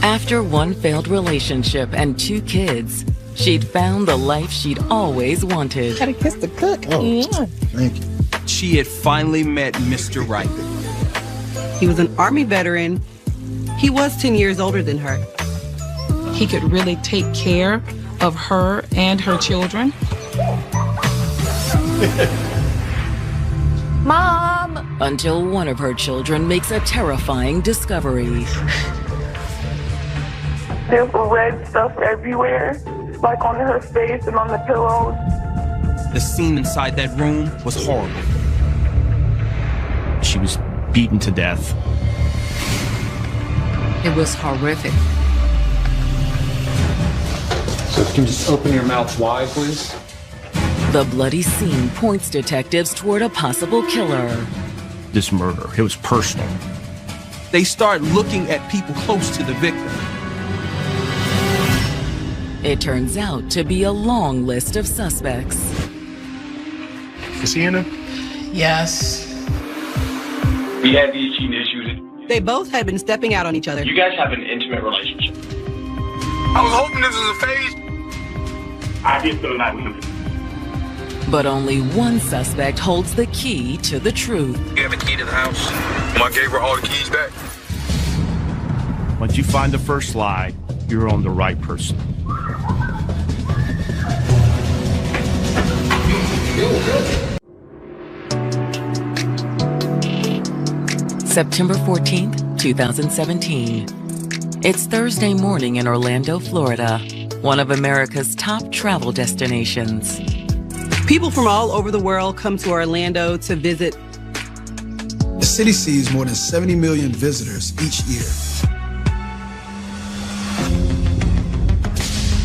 After one failed relationship and 2 kids, she'd found the life she'd always wanted. Gotta kiss the cook. Oh, thank you. She had finally met Mr. Right. He was an Army veteran. He was 10 years older than her. He could really take care of her and her children. Mom! Until one of her children makes a terrifying discovery. There's red stuff everywhere, like on her face and on the pillows. The scene inside that room was horrible. She was beaten to death. It was horrific. So if you can just open your mouth wide, please. The bloody scene points detectives toward a possible killer. This murder, it was personal. They start looking at people close to the victim. It turns out to be a long list of suspects. Is he in it? Yes. We had these cheating issues. They both had been stepping out on each other. You guys have an intimate relationship. I was hoping this was a phase. I did feel that way. But only one suspect holds the key to the truth. You have a key to the house. I gave her all the keys back. Once you find the first lie, you're on the right person. September 14th, 2017. It's Thursday morning in Orlando, Florida, one of America's top travel destinations. People from all over the world come to Orlando to visit. The city sees more than 70 million visitors each year.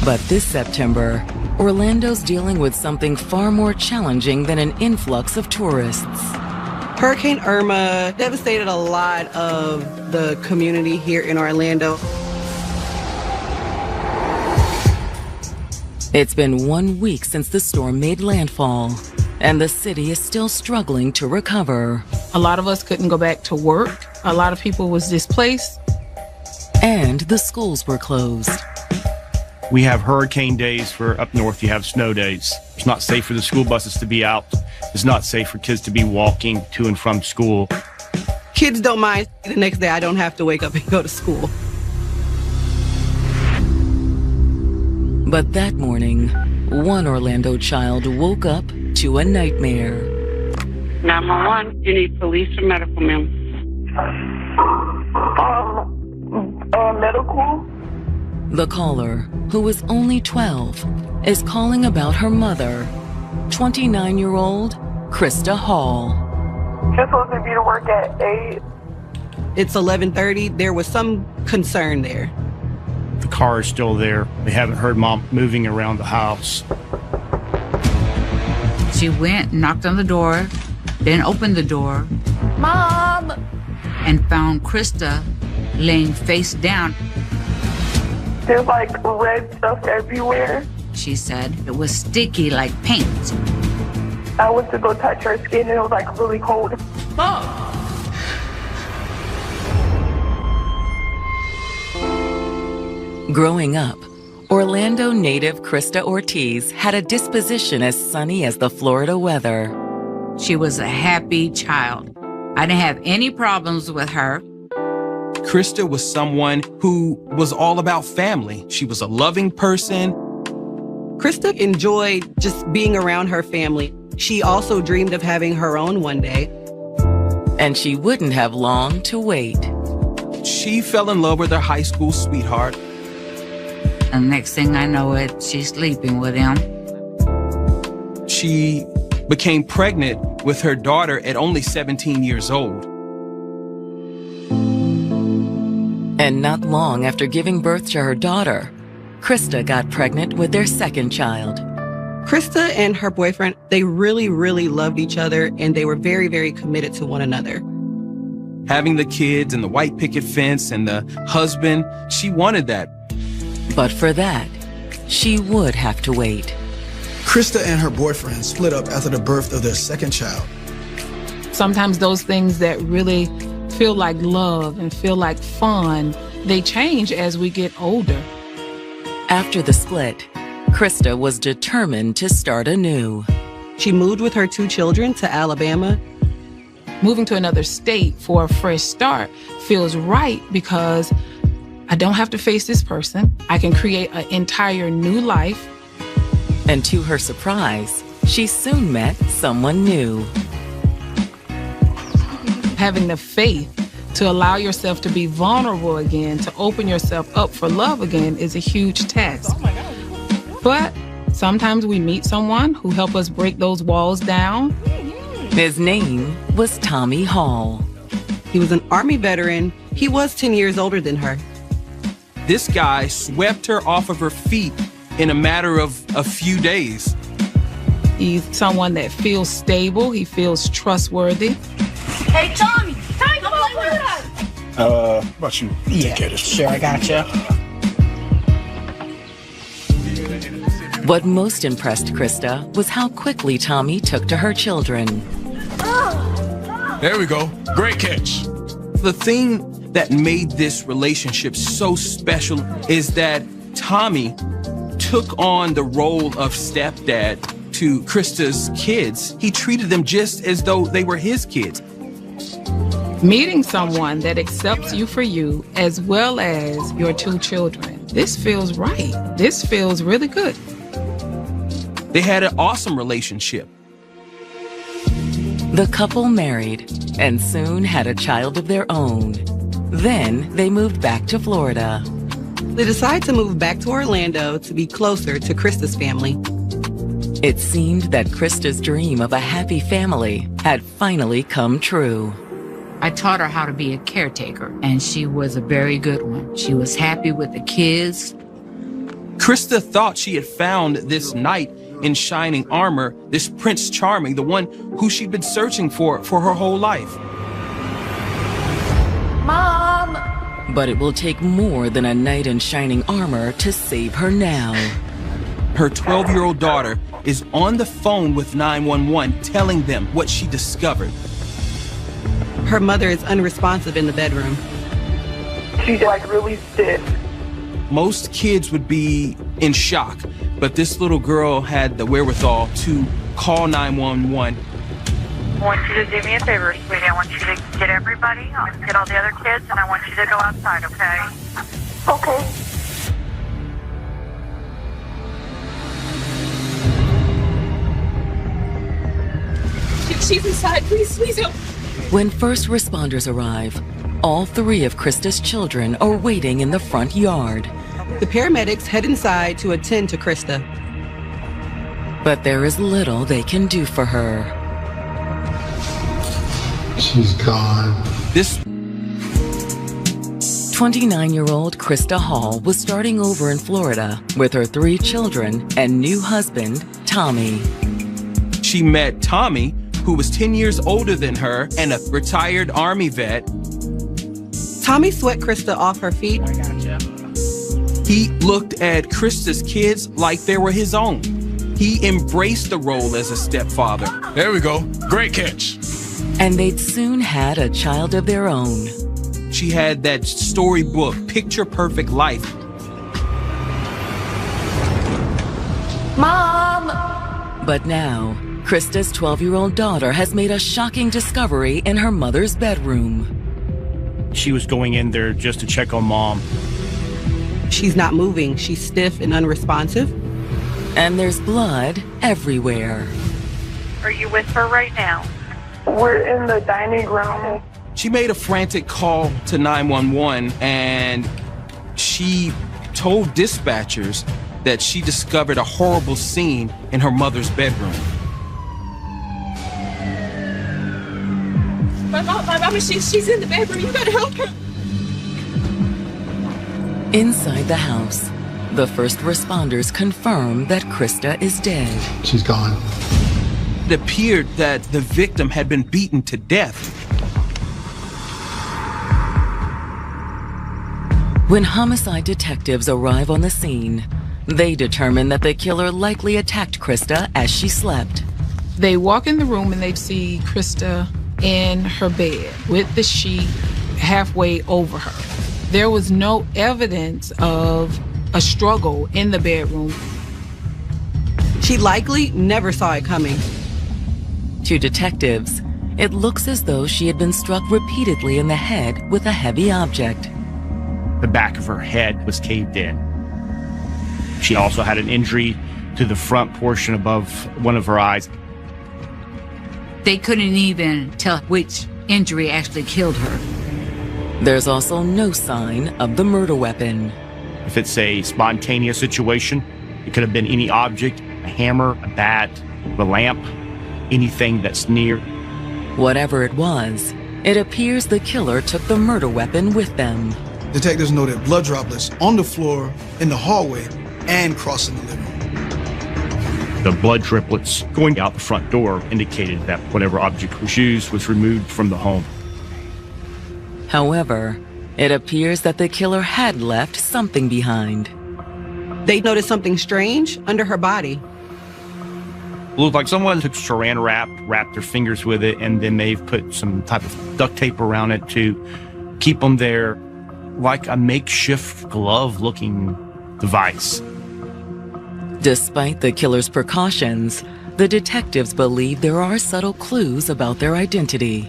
But this September, Orlando's dealing with something far more challenging than an influx of tourists. Hurricane Irma devastated a lot of the community here in Orlando. It's been 1 week since the storm made landfall, and the city is still struggling to recover. A lot of us couldn't go back to work. A lot of people was displaced. And the schools were closed. We have hurricane days for up north, you have snow days. It's not safe for the school buses to be out. It's not safe for kids to be walking to and from school. Kids don't mind. The next day I don't have to wake up and go to school. But that morning, one Orlando child woke up to a nightmare. 911, you need police or medical, ma'am? Medical? The caller, who was only 12, is calling about her mother, 29-year-old Krista Hall. She's supposed to be to work at 8. It's 11:30. There was some concern there. The car is still there. They haven't heard Mom moving around the house. She went, knocked on the door, then opened the door. Mom! And found Krista laying face down. There's like red stuff everywhere. She said it was sticky like paint. I went to go touch her skin and it was like really cold. Mom! Growing up, Orlando native Krista Ortiz had a disposition as sunny as the Florida weather. She was a happy child. I didn't have any problems with her. Krista was someone who was all about family. She was a loving person. Krista enjoyed just being around her family. She also dreamed of having her own one day. And she wouldn't have long to wait. She fell in love with her high school sweetheart. And next thing I know it, she's sleeping with him. She became pregnant with her daughter at only 17 years old. And not long after giving birth to her daughter, Krista got pregnant with their second child. Krista and her boyfriend, they really, really loved each other, and they were very, very committed to one another. Having the kids and the white picket fence and the husband, she wanted that. But for that, she would have to wait. Krista and her boyfriend split up after the birth of their second child. Sometimes those things that really feel like love and feel like fun they change as we get older. After the split, Krista was determined to start anew. She moved with her 2 children to Alabama. Moving to another state for a fresh start feels right because I don't have to face this person. I can create an entire new life. And to her surprise, she soon met someone new. Having the faith to allow yourself to be vulnerable again, to open yourself up for love again is a huge task. But sometimes we meet someone who helps us break those walls down. His name was Tommy Hall. He was an Army veteran. He was 10 years older than her. This guy swept her off of her feet in a matter of a few days. He's someone that feels stable. He feels trustworthy. Hey, Tommy, come play with us. How about you? Yeah, sure, I gotcha. What most impressed Krista was how quickly Tommy took to her children. There we go. Great catch. The thing that made this relationship so special is that Tommy took on the role of stepdad to Krista's kids. He treated them just as though they were his kids. Meeting someone that accepts you for you as well as your 2 children. This feels right. This feels really good. They had an awesome relationship. The couple married and soon had a child of their own. Then they moved back to Florida. They decided to move back to Orlando to be closer to Krista's family. It seemed that Krista's dream of a happy family had finally come true. I taught her how to be a caretaker, and she was a very good one. She was happy with the kids. Krista thought she had found this knight in shining armor, this Prince Charming, the one who she'd been searching for her whole life. Mom! But it will take more than a knight in shining armor to save her now. Her 12-year-old daughter is on the phone with 911 telling them what she discovered. Her mother is unresponsive in the bedroom. She's like really stiff. Most kids would be in shock, but this little girl had the wherewithal to call 911. I want you to do me a favor, sweetie. I want you to get everybody, get all the other kids, and I want you to go outside, okay? Okay. She's inside. Please help. When first responders arrive, all 3 of Krista's children are waiting in the front yard. The paramedics head inside to attend to Krista. But there is little they can do for her. She's gone. This 29-year-old Krista Hall was starting over in Florida with her 3 children and new husband, Tommy. She met Tommy, who was 10 years older than her and a retired Army vet. Tommy swept Krista off her feet. I gotcha. He looked at Krista's kids like they were his own. He embraced the role as a stepfather. There we go. Great catch. And they'd soon had a child of their own. She had that storybook, picture-perfect life. Mom! But now, Krista's 12-year-old daughter has made a shocking discovery in her mother's bedroom. She was going in there just to check on Mom. She's not moving. She's stiff and unresponsive. And there's blood everywhere. Are you with her right now? We're in the dining room. She made a frantic call to 911 and she told dispatchers that she discovered a horrible scene in her mother's bedroom. My mom, she's in the bedroom. You gotta help her. Inside the house, the first responders confirm that Krista is dead. She's gone. It appeared that the victim had been beaten to death. When homicide detectives arrive on the scene, they determine that the killer likely attacked Krista as she slept. They walk in the room and they see Krista in her bed with the sheet halfway over her. There was no evidence of a struggle in the bedroom. She likely never saw it coming. To detectives, it looks as though she had been struck repeatedly in the head with a heavy object. The back of her head was caved in. She also had an injury to the front portion above one of her eyes. They couldn't even tell which injury actually killed her. There's also no sign of the murder weapon. If it's a spontaneous situation, it could have been any object, a hammer, a bat, a lamp, anything that's near. Whatever it was, it appears the killer took the murder weapon with them. Detectives noted blood droplets on the floor, in the hallway, and crossing the living room. The blood driplets going out the front door indicated that whatever object was used was removed from the home. However, it appears that the killer had left something behind. They noticed something strange under her body. It looked like someone took saran wrap, wrapped their fingers with it, and then they've put some type of duct tape around it to keep them there, like a makeshift glove-looking device. Despite the killer's precautions, the detectives believe there are subtle clues about their identity.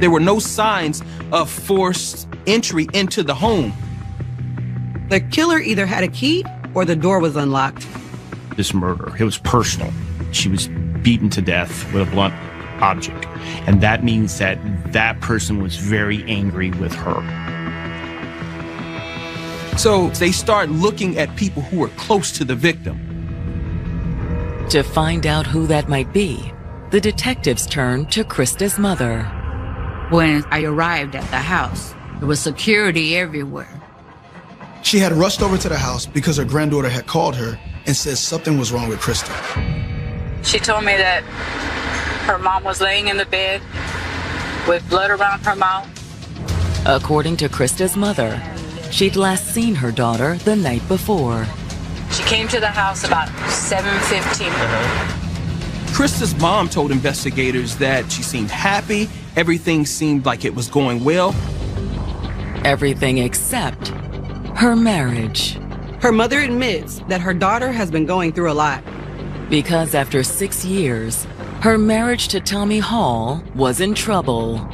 There were no signs of forced entry into the home. The killer either had a key or the door was unlocked. This murder, it was personal. She was beaten to death with a blunt object. And that means that that person was very angry with her. So they start looking at people who were close to the victim. To find out who that might be, the detectives turned to Krista's mother. When I arrived at the house, there was security everywhere. She had rushed over to the house because her granddaughter had called her and said something was wrong with Krista. She told me that her mom was laying in the bed with blood around her mouth. According to Krista's mother, she'd last seen her daughter the night before. She came to the house about 7:15. Krista's mom told investigators that she seemed happy, everything seemed like it was going well. Everything except her marriage. Her mother admits that her daughter has been going through a lot. Because after 6 years, her marriage to Tommy Hall was in trouble.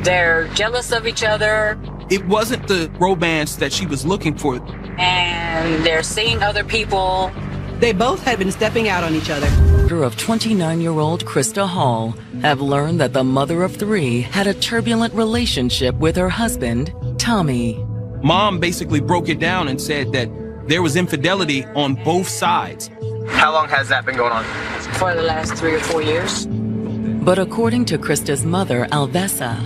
They're jealous of each other. It wasn't the romance that she was looking for. And they're seeing other people. They both had been stepping out on each other. Of 29-year-old Krista Hall have learned that the mother of 3 had a turbulent relationship with her husband, Tommy. Mom basically broke it down and said that there was infidelity on both sides. How long has that been going on? For the last 3 or 4 years. But according to Krista's mother, Alvesa,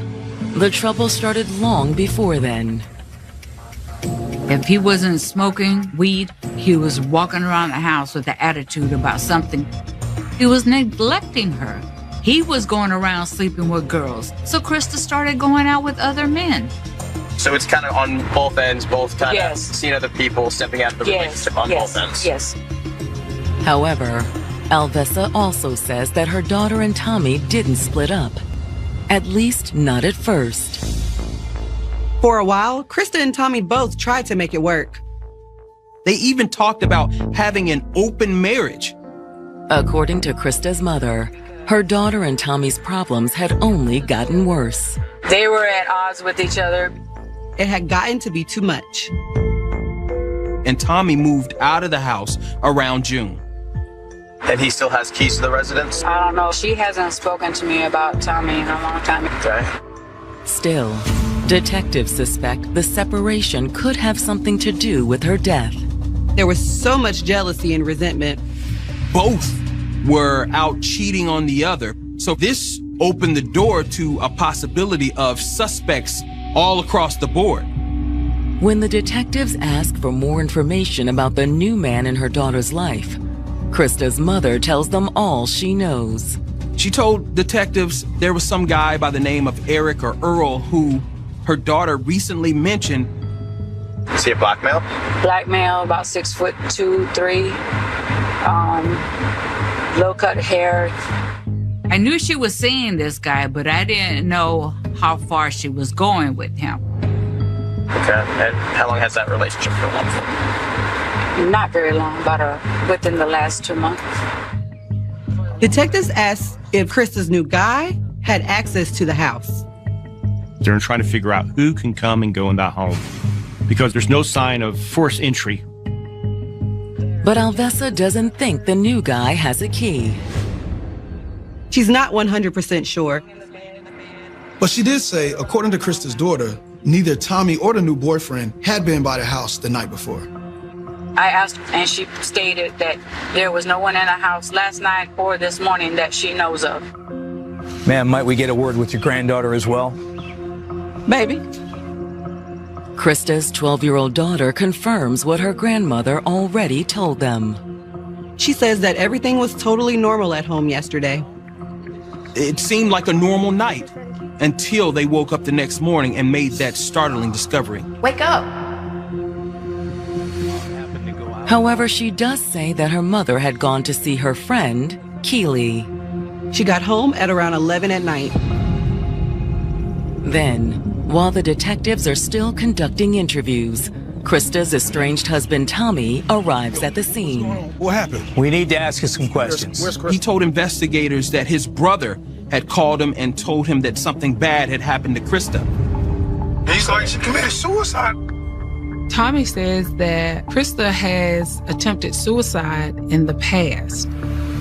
the trouble started long before then. If he wasn't smoking weed, he was walking around the house with an attitude about something. He was neglecting her. He was going around sleeping with girls. So Krista started going out with other men. So it's kind of on both ends, both kind of seeing other people, stepping out of the relationship on both ends. Yes. However, Alvesa also says that her daughter and Tommy didn't split up. At least not at first. For a while, Krista and Tommy both tried to make it work. They even talked about having an open marriage. According to Krista's mother, her daughter and Tommy's problems had only gotten worse. They were at odds with each other. It had gotten to be too much. And Tommy moved out of the house around June. And he still has keys to the residence? I don't know. She hasn't spoken to me about Tommy in a long time. Okay. Still, detectives suspect the separation could have something to do with her death. There was so much jealousy and resentment. Both were out cheating on the other. So this opened the door to a possibility of suspects all across the board. When the detectives ask for more information about the new man in her daughter's life, Krista's mother tells them all she knows. She told detectives there was some guy by the name of Eric or Earl who her daughter recently mentioned. Is he a black male? Black male, about 6'2", 3", low cut hair. I knew she was seeing this guy, but I didn't know how far she was going with him. Okay. And how long has that relationship been on for? Not very long, about within the last 2 months. Detectives asked if Krista's new guy had access to the house. They're trying to figure out who can come and go in that home because there's no sign of forced entry. But Alvesa doesn't think the new guy has a key. She's not 100% sure. But she did say, according to Krista's daughter, neither Tommy or the new boyfriend had been by the house the night before. I asked her, and she stated that there was no one in the house last night or this morning that she knows of. Ma'am, might we get a word with your granddaughter as well? Maybe. Krista's 12-year-old daughter confirms what her grandmother already told them. She says that everything was totally normal at home yesterday. It seemed like a normal night until they woke up the next morning and made that startling discovery. Wake up. However, she does say that her mother had gone to see her friend, Keely. She got home at around 11 at night. Then, while the detectives are still conducting interviews, Krista's estranged husband, Tommy, arrives at the scene. What happened? We need to ask you some questions. He told investigators that his brother had called him and told him that something bad had happened to Krista. He's like, she committed suicide. Tommy says that Krista has attempted suicide in the past.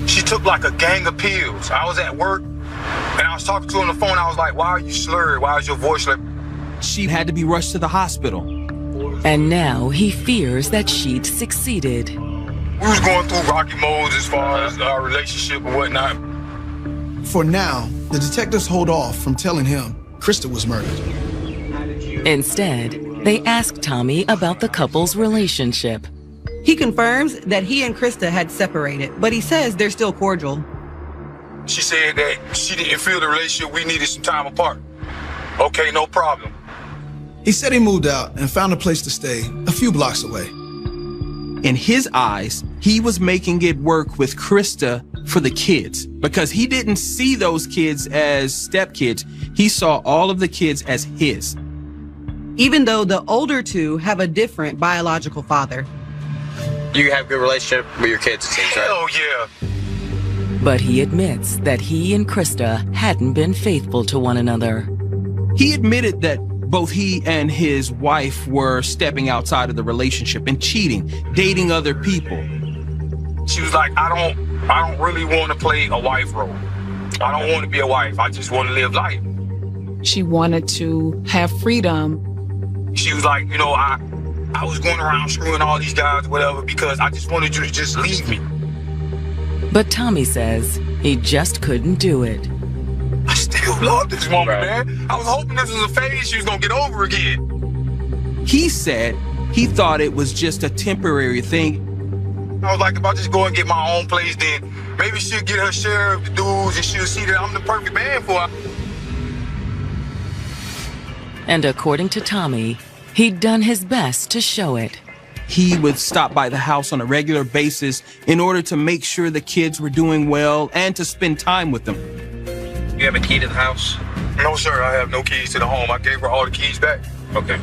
She took like a gang of pills. I was at work and I was talking to her on the phone. I was like, why are you slurred? Why is your voice like... She had to be rushed to the hospital. And now he fears that she'd succeeded. We was going through rocky modes as far as our relationship and whatnot. For now, the detectives hold off from telling him Krista was murdered. Instead, they ask Tommy about the couple's relationship. He confirms that he and Krista had separated, but he says they're still cordial. She said that she didn't feel the relationship, we needed some time apart. Okay, no problem. He said he moved out and found a place to stay a few blocks away. In his eyes, he was making it work with Krista for the kids because he didn't see those kids as stepkids. He saw all of the kids as his. Even though the older two have a different biological father. You have a good relationship with your kids, it seems, right? Hell yeah. But he admits that he and Krista hadn't been faithful to one another. He admitted that both he and his wife were stepping outside of the relationship and cheating, dating other people. She was like, I don't really want to play a wife role. I don't want to be a wife. I just want to live life. She wanted to have freedom. She was like, you know, I was going around screwing all these guys, whatever, because I just wanted you to just leave me. But Tommy says he just couldn't do it. I still love this woman, man. I was hoping this was a phase she was gonna get over again. He said he thought it was just a temporary thing. I was like, if I just go and get my own place, then maybe she'll get her share of the dudes and she'll see that I'm the perfect man for her. And according to Tommy, he'd done his best to show it. He would stop by the house on a regular basis in order to make sure the kids were doing well and to spend time with them. You have a key to the house? No, sir, I have no keys to the home. I gave her all the keys back. Okay.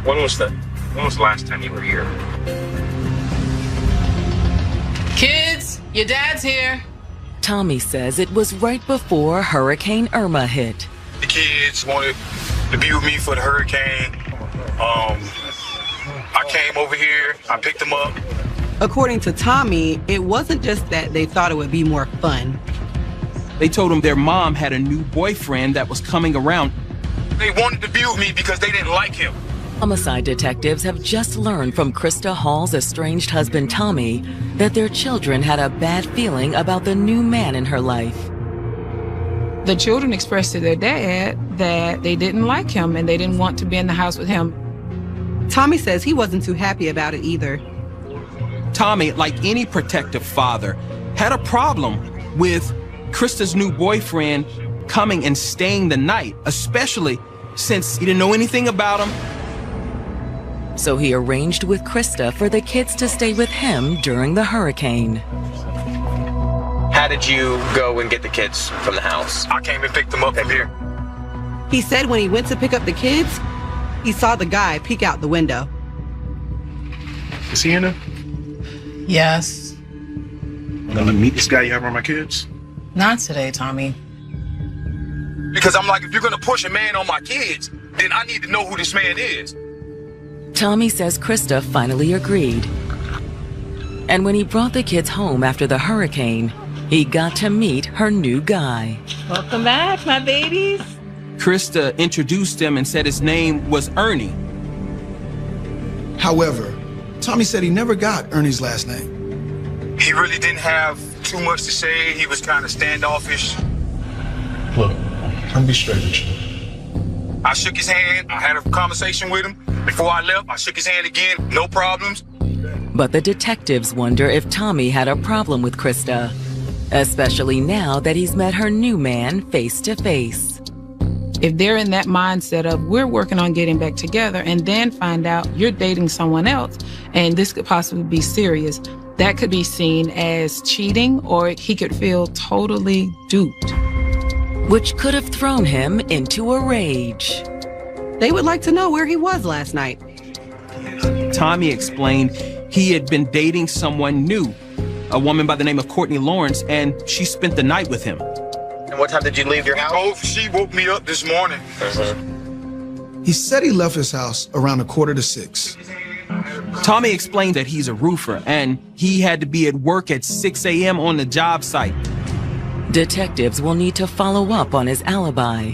When was the last time you were here? Kids, your dad's here. Tommy says it was right before Hurricane Irma hit. The kids wanted to be with me for the hurricane. I came over here, I picked them up. According to Tommy, it wasn't just that they thought it would be more fun. They told him their mom had a new boyfriend that was coming around. They wanted to be with me because they didn't like him. Homicide detectives have just learned from Krista Hall's estranged husband, Tommy, that their children had a bad feeling about the new man in her life. The children expressed to their dad that they didn't like him and they didn't want to be in the house with him. Tommy says he wasn't too happy about it either. Tommy, like any protective father, had a problem with Krista's new boyfriend coming and staying the night, especially since he didn't know anything about him. So he arranged with Krista for the kids to stay with him during the hurricane. Had did you go and get the kids from the house? I came and picked them up from here. He said when he went to pick up the kids, he saw the guy peek out the window. Is he in there? Yes. I'm gonna meet this guy you have around my kids? Not today, Tommy. Because I'm like, if you're gonna push a man on my kids, then I need to know who this man is. Tommy says Krista finally agreed. And when he brought the kids home after the hurricane, he got to meet her new guy. Welcome back, my babies. Krista introduced him and said his name was Ernie. However, Tommy said he never got Ernie's last name. He really didn't have too much to say. He was kind of standoffish. Look, I'm gonna be straight with you. I shook his hand. I had a conversation with him. Before I left, I shook his hand again. No problems. But the detectives wonder if Tommy had a problem with Krista, especially now that he's met her new man face to face. If they're in that mindset of we're working on getting back together and then find out you're dating someone else and this could possibly be serious, that could be seen as cheating, or he could feel totally duped. Which could have thrown him into a rage. They would like to know where he was last night. Tommy explained he had been dating someone new, a woman by the name of Courtney Lawrence, and she spent the night with him. And what time did you leave your house? She woke me up this morning. He said he left his house around 5:45. Tommy explained that he's a roofer and he had to be at work at 6 a.m. on the job site. Detectives will need to follow up on his alibi,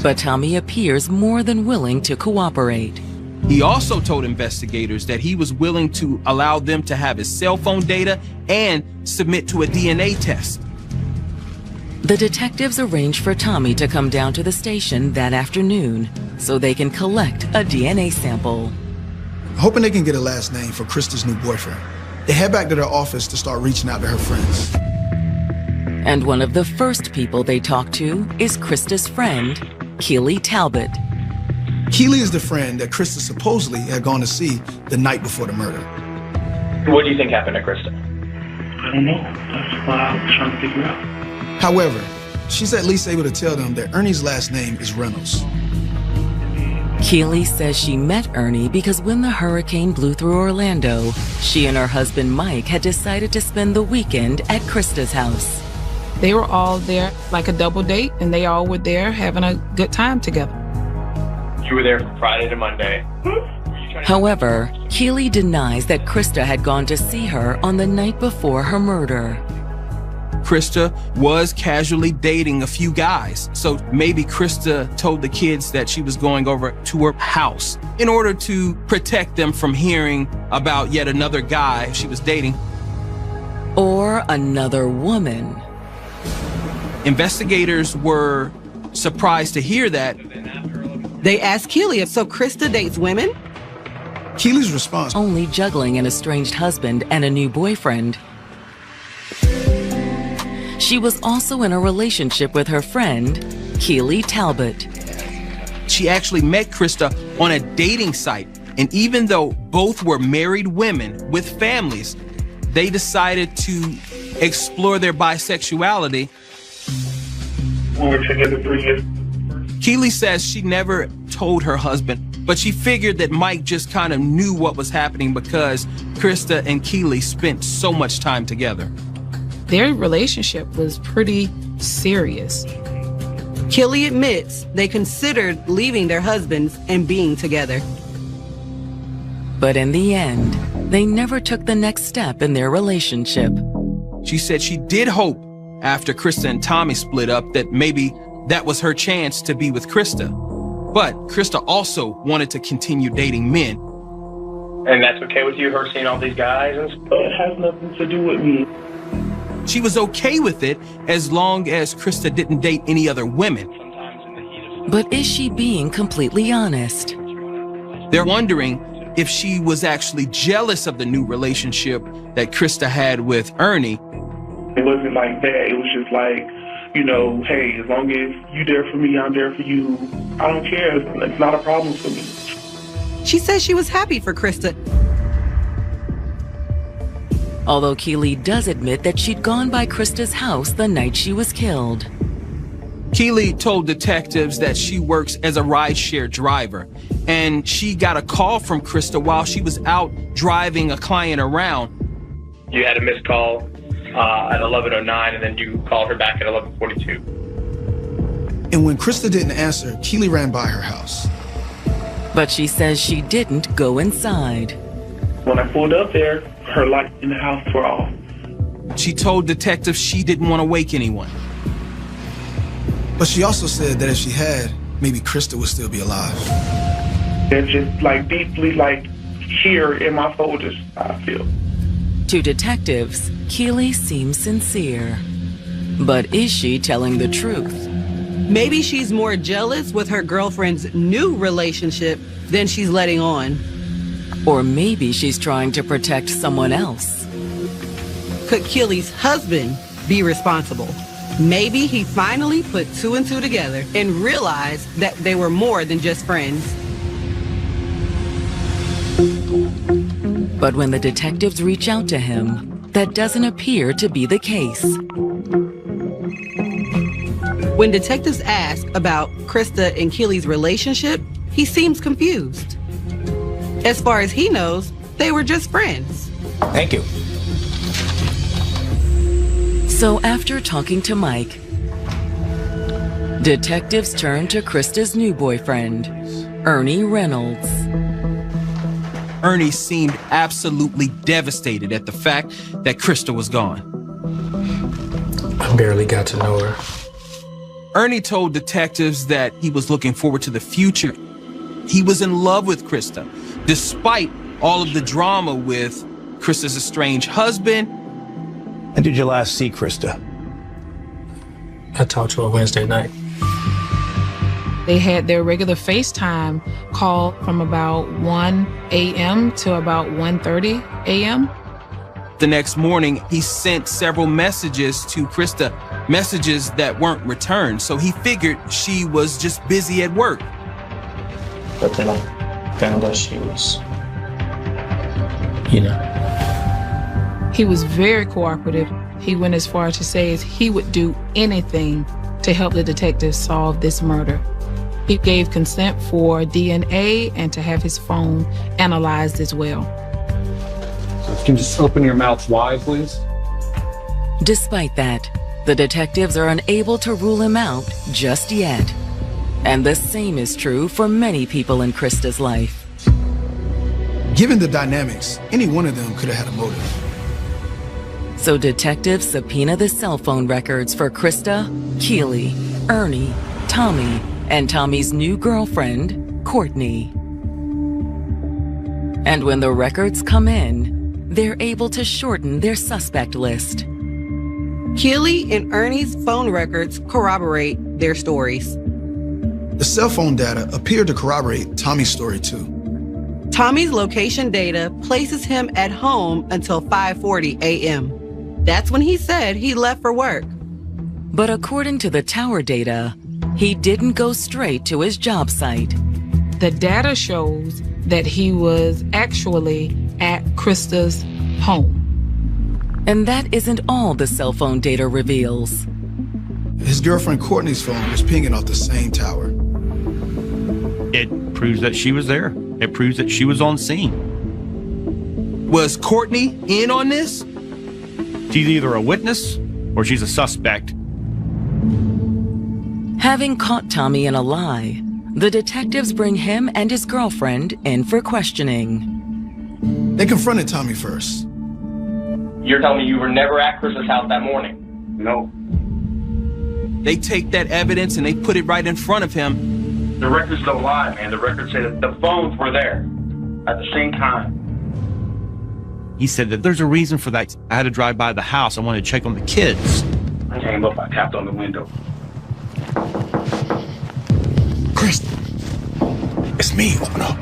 but Tommy appears more than willing to cooperate. He also told investigators that he was willing to allow them to have his cell phone data and submit to a DNA test. The detectives arrange for Tommy to come down to the station that afternoon so they can collect a DNA sample. Hoping they can get a last name for Krista's new boyfriend, they head back to their office to start reaching out to her friends. And one of the first people they talk to is Krista's friend, Keely Talbot. Keely is the friend that Krista supposedly had gone to see the night before the murder. What do you think happened to Krista? I don't know. That's what I was trying to figure out. However, she's at least able to tell them that Ernie's last name is Reynolds. Keely says she met Ernie because when the hurricane blew through Orlando, she and her husband Mike had decided to spend the weekend at Krista's house. They were all there like a double date, and they all were there having a good time together. You were there from Friday to Monday. However, Keely denies that Krista had gone to see her on the night before her murder. Krista was casually dating a few guys, so maybe Krista told the kids that she was going over to her house in order to protect them from hearing about yet another guy she was dating. Or another woman. Investigators were surprised to hear that. They asked Keely, so Krista dates women? Keely's response: only juggling an estranged husband and a new boyfriend. She was also in a relationship with her friend, Keely Talbot. She actually met Krista on a dating site, and even though both were married women with families, they decided to explore their bisexuality. We were together 3 years. Keely says she never told her husband, but she figured that Mike just kind of knew what was happening because Krista and Keely spent so much time together. Their relationship was pretty serious. Keely admits they considered leaving their husbands and being together. But in the end, they never took the next step in their relationship. She said she did hope after Krista and Tommy split up that maybe that was her chance to be with Krista. But Krista also wanted to continue dating men. And that's okay with you, her seeing all these guys and stuff? It has nothing to do with me. She was okay with it as long as Krista didn't date any other women. But is she being completely honest? They're wondering if she was actually jealous of the new relationship that Krista had with Ernie. It wasn't like that. It was just like, you know, hey, as long as you there for me, I'm there for you. I don't care. It's not a problem for me. She says she was happy for Krista. although Keely does admit that she'd gone by Krista's house the night she was killed. Keely told detectives that she works as a rideshare driver, and she got a call from Krista while she was out driving a client around. You had a missed call at 11:09, and then you called her back at 11:42. And when Krista didn't answer, Keely ran by her house. But she says she didn't go inside. When I pulled up there, her lights in the house were off. She told detectives she didn't want to wake anyone. But she also said that if she had, maybe Krista would still be alive. They're just like deeply like here in my folders, I feel. To detectives, Keely seems sincere. But is she telling the truth? Maybe she's more jealous with her girlfriend's new relationship than she's letting on. Or maybe she's trying to protect someone else. Could Keely's husband be responsible? Maybe he finally put two and two together and realized that they were more than just friends. But when the detectives reach out to him, that doesn't appear to be the case. When detectives ask about Krista and Keely's relationship, he seems confused. As far as he knows, they were just friends. Thank you. So after talking to Mike, detectives turn to Krista's new boyfriend, Ernie Reynolds. Ernie seemed absolutely devastated at the fact that Krista was gone. I barely got to know her. Ernie told detectives that he was looking forward to the future. He was in love with Krista, despite all of the drama with Krista's estranged husband. When did you last see Krista? I talked to her Wednesday night. They had their regular FaceTime call from about 1 a.m. to about 1:30 a.m. The next morning, he sent several messages to Krista, messages that weren't returned. So he figured she was just busy at work. But then I found out she was, He was very cooperative. He went as far to say he would do anything to help the detectives solve this murder. He gave consent for DNA and to have his phone analyzed as well. So if you can just open your mouth wide, please. Despite that, the detectives are unable to rule him out just yet. And the same is true for many people in Krista's life. Given the dynamics, any one of them could have had a motive. So detectives subpoena the cell phone records for Krista, Keely, Ernie, Tommy, and Tommy's new girlfriend, Courtney. And when the records come in, they're able to shorten their suspect list. Keely and Ernie's phone records corroborate their stories. The cell phone data appeared to corroborate Tommy's story too. Tommy's location data places him at home until 5:40 a.m. That's when he said he left for work. But according to the tower data, he didn't go straight to his job site. The data shows that he was actually at Krista's home. And that isn't all the cell phone data reveals. His girlfriend Courtney's phone was pinging off the same tower. It proves that she was there. It proves that she was on scene. Was Courtney in on this? She's either a witness or she's a suspect. Having caught Tommy in a lie, the detectives bring him and his girlfriend in for questioning. They confronted Tommy first. You're telling me you were never at Krista's house that morning? No. They take that evidence and they put it right in front of him. The records don't lie, man. The records say that the phones were there at the same time. He said that there's a reason for that. I had to drive by the house. I wanted to check on the kids. I came up, I tapped on the window. Krista, it's me, open up.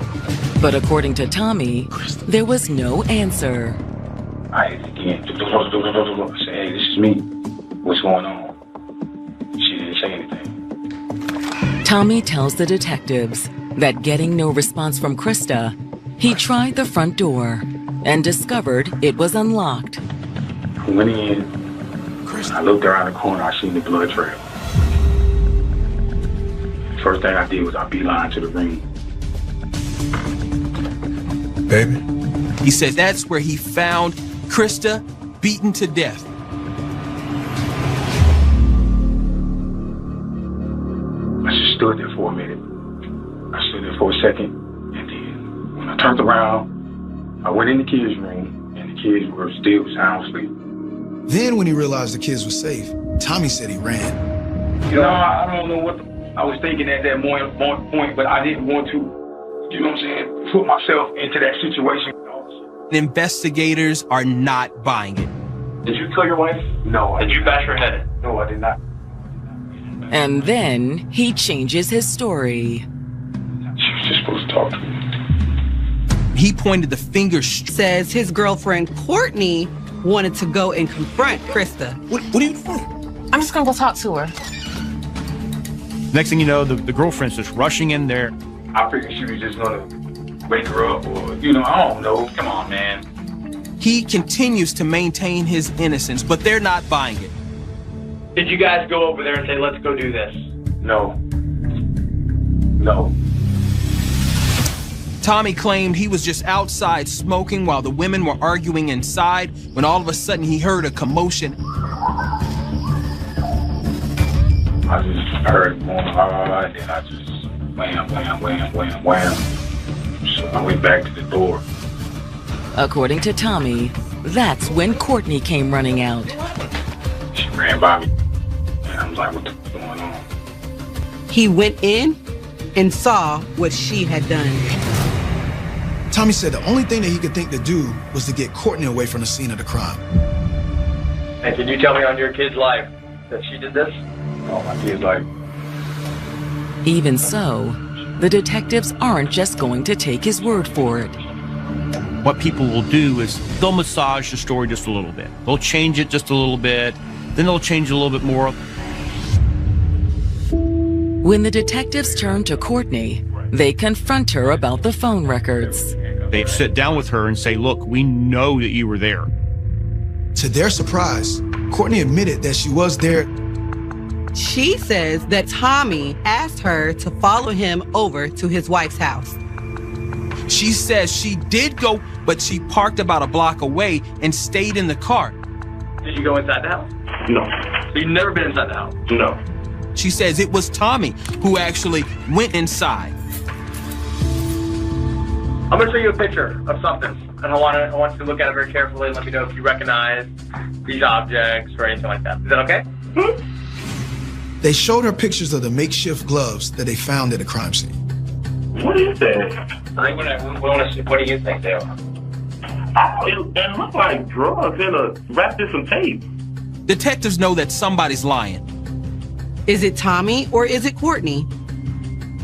But according to Tommy, there was no answer. I again, I said, hey, this is me. What's going on? She didn't say anything. Tommy tells the detectives that getting no response from Krista, he tried the front door and discovered it was unlocked. I went in, I looked around the corner, I seen the blood trail. First thing I did was I beeline to the room. Baby? He says that's where he found Krista beaten to death. I just stood there for a minute. I stood there for a second, and then when I turned around, I went in the kids' room, and the kids were still sound asleep. Then when he realized the kids were safe, Tommy said he ran. You know, I don't know what I was thinking at that point, but I didn't want to, you know what I'm saying, put myself into that situation. Investigators are not buying it. Did you kill your wife? No. Did you bash her head? No, I did not. And then he changes his story. She was just supposed to talk to me. He pointed the finger. Says his girlfriend Courtney wanted to go and confront Krista. What are you doing? I'm just gonna go talk to her. Next thing you know, the girlfriend's just rushing in there. I figured she was just gonna wake her up or, you know, I don't know. Come on, man. He continues to maintain his innocence, but they're not buying it. Did you guys go over there and say, let's go do this? No. No. Tommy claimed he was just outside smoking while the women were arguing inside when all of a sudden he heard a commotion. I just heard going hard, and I just wham, wham, wham, wham, wham. So I went back to the door. According to Tommy, that's when Courtney came running out. She ran by me, and I was like, what the f going on? He went in and saw what she had done. Tommy said the only thing that he could think to do was to get Courtney away from the scene of the crime. And can you tell me on your kid's life that she did this? Oh, my kid's life. Even so, the detectives aren't just going to take his word for it. What people will do is they'll massage the story just a little bit. They'll change it just a little bit, then they'll change it a little bit more. When the detectives turn to Courtney, they confront her about the phone records. They sit down with her and say, look, we know that you were there. To their surprise, Courtney admitted that she was there. She says that Tommy asked her to follow him over to his wife's house. She says she did go, but she parked about a block away and stayed in the car. Did you go inside the house? No. So you've never been inside the house? No. She says it was Tommy who actually went inside. I'm gonna show you a picture of something, and I want you to look at it very carefully and let me know if you recognize these objects or anything like that. Is that okay? They showed her pictures of the makeshift gloves that they found at the crime scene. What is that? What do you think they are? It looked like drugs wrapped in some tape. Detectives know that somebody's lying. Is it Tommy or is it Courtney?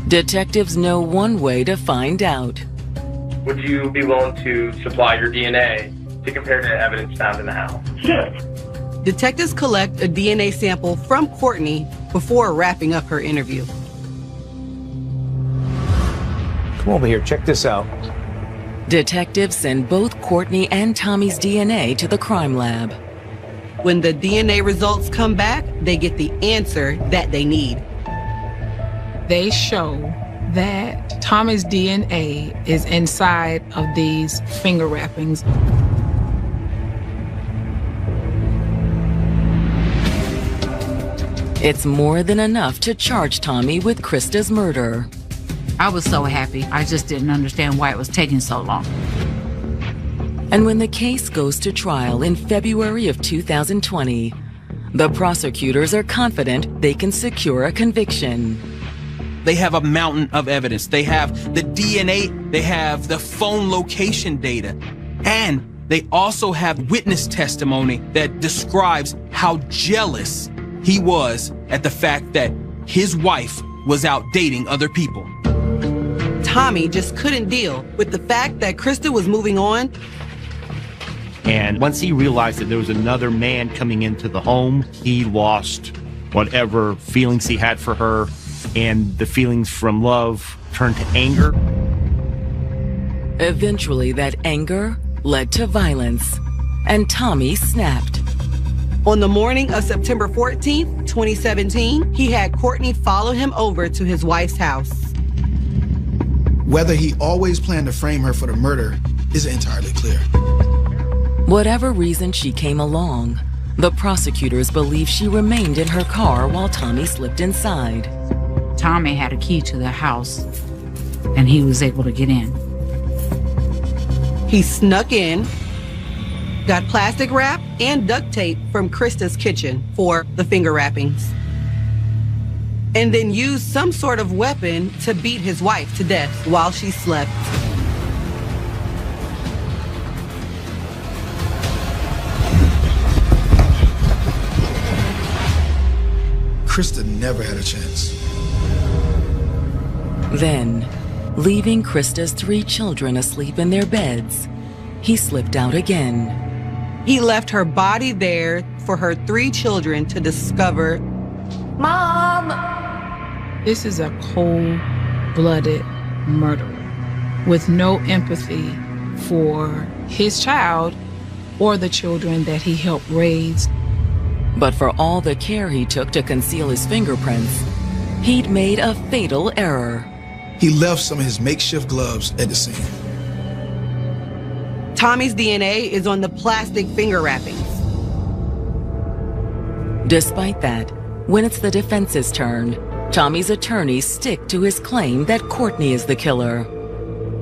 Detectives know one way to find out. Would you be willing to supply your DNA to compare to evidence found in the house? Yes. Detectives collect a DNA sample from Courtney before wrapping up her interview. Come over here, check this out. Detectives send both Courtney and Tommy's DNA to the crime lab. When the DNA results come back, they get the answer that they need. They show that Tommy's DNA is inside of these finger wrappings. It's more than enough to charge Tommy with Krista's murder. I was so happy. I just didn't understand why it was taking so long. And when the case goes to trial in February of 2020, the prosecutors are confident they can secure a conviction. They have a mountain of evidence. They have the DNA, they have the phone location data, and they also have witness testimony that describes how jealous he was at the fact that his wife was out dating other people. Tommy just couldn't deal with the fact that Krista was moving on. And once he realized that there was another man coming into the home, he lost whatever feelings he had for her, and the feelings from love turned to anger. Eventually, that anger led to violence, and Tommy snapped. On the morning of September 14th, 2017, he had Courtney follow him over to his wife's house. Whether he always planned to frame her for the murder isn't entirely clear. Whatever reason she came along, the prosecutors believe she remained in her car while Tommy slipped inside. Tommy had a key to the house, and he was able to get in. He snuck in, got plastic wrap and duct tape from Krista's kitchen for the finger wrappings, and then used some sort of weapon to beat his wife to death while she slept. Krista never had a chance. Then, leaving Krista's 3 children asleep in their beds, he slipped out again. He left her body there for her 3 children to discover. Mom! This is a cold-blooded murderer with no empathy for his child or the children that he helped raise. But for all the care he took to conceal his fingerprints, he'd made a fatal error. He left some of his makeshift gloves at the scene. Tommy's DNA is on the plastic finger wrappings. Despite that, when it's the defense's turn, Tommy's attorneys stick to his claim that Courtney is the killer.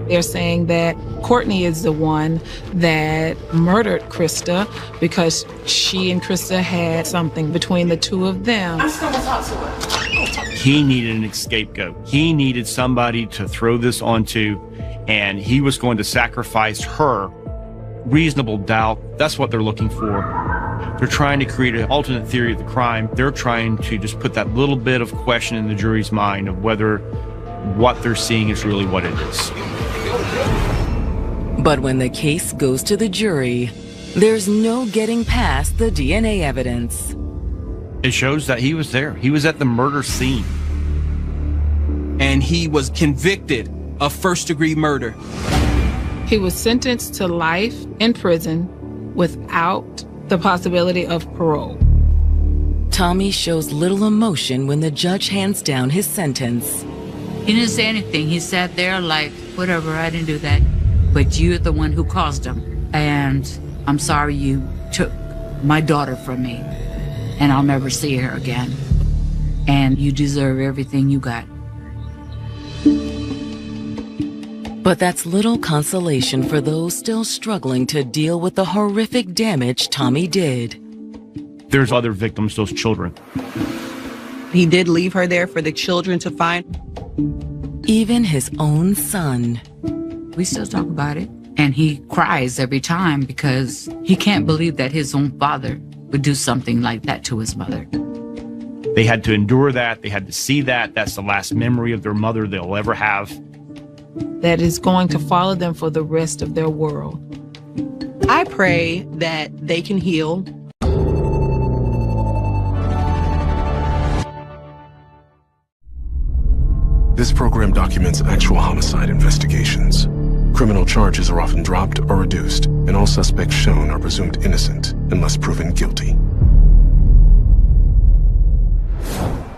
They're saying that Courtney is the one that murdered Krista because she and Krista had something between the two of them. I'm still gonna talk to her. He needed an scapegoat. He needed somebody to throw this onto, and he was going to sacrifice her. Reasonable doubt, that's what they're looking for. They're trying to create an alternate theory of the crime. They're trying to just put that little bit of question in the jury's mind of whether what they're seeing is really what it is. But when the case goes to the jury, there's no getting past the DNA evidence. It shows that he was there. He was at the murder scene. And he was convicted of first-degree murder. He was sentenced to life in prison without the possibility of parole. Tommy shows little emotion when the judge hands down his sentence. He didn't say anything. He sat there like, whatever, I didn't do that. But you're the one who caused them. And I'm sorry you took my daughter from me. And I'll never see her again. And you deserve everything you got. But that's little consolation for those still struggling to deal with the horrific damage Tommy did. There's other victims, those children. He did leave her there for the children to find. Even his own son. We still talk about it. And he cries every time because he can't believe that his own father would do something like that to his mother. They had to endure that. They had to see that. That's the last memory of their mother they'll ever have. That is going to follow them for the rest of their world. I pray that they can heal. This program documents actual homicide investigations. Criminal charges are often dropped or reduced, and all suspects shown are presumed innocent unless proven guilty.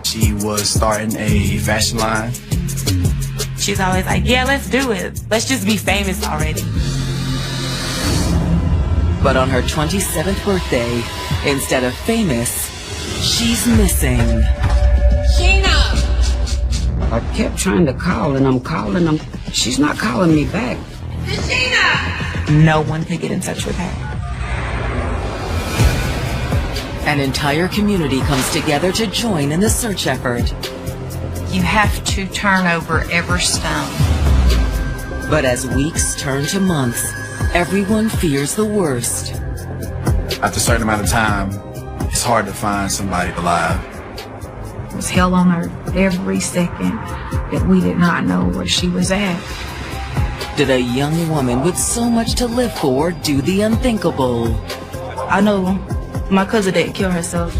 She was starting a fashion line. She's always like, yeah, let's do it. Let's just be famous already. But on her 27th birthday, instead of famous, she's missing. Sheena! I kept trying to call, and I'm calling them. She's not calling me back. Sheena! No one could get in touch with her. An entire community comes together to join in the search effort. You have to turn over every stone. But as weeks turn to months, everyone fears the worst. After a certain amount of time, it's hard to find somebody alive. It was hell on earth every second that we did not know where she was at. Did a young woman with so much to live for do the unthinkable? I know my cousin didn't kill herself.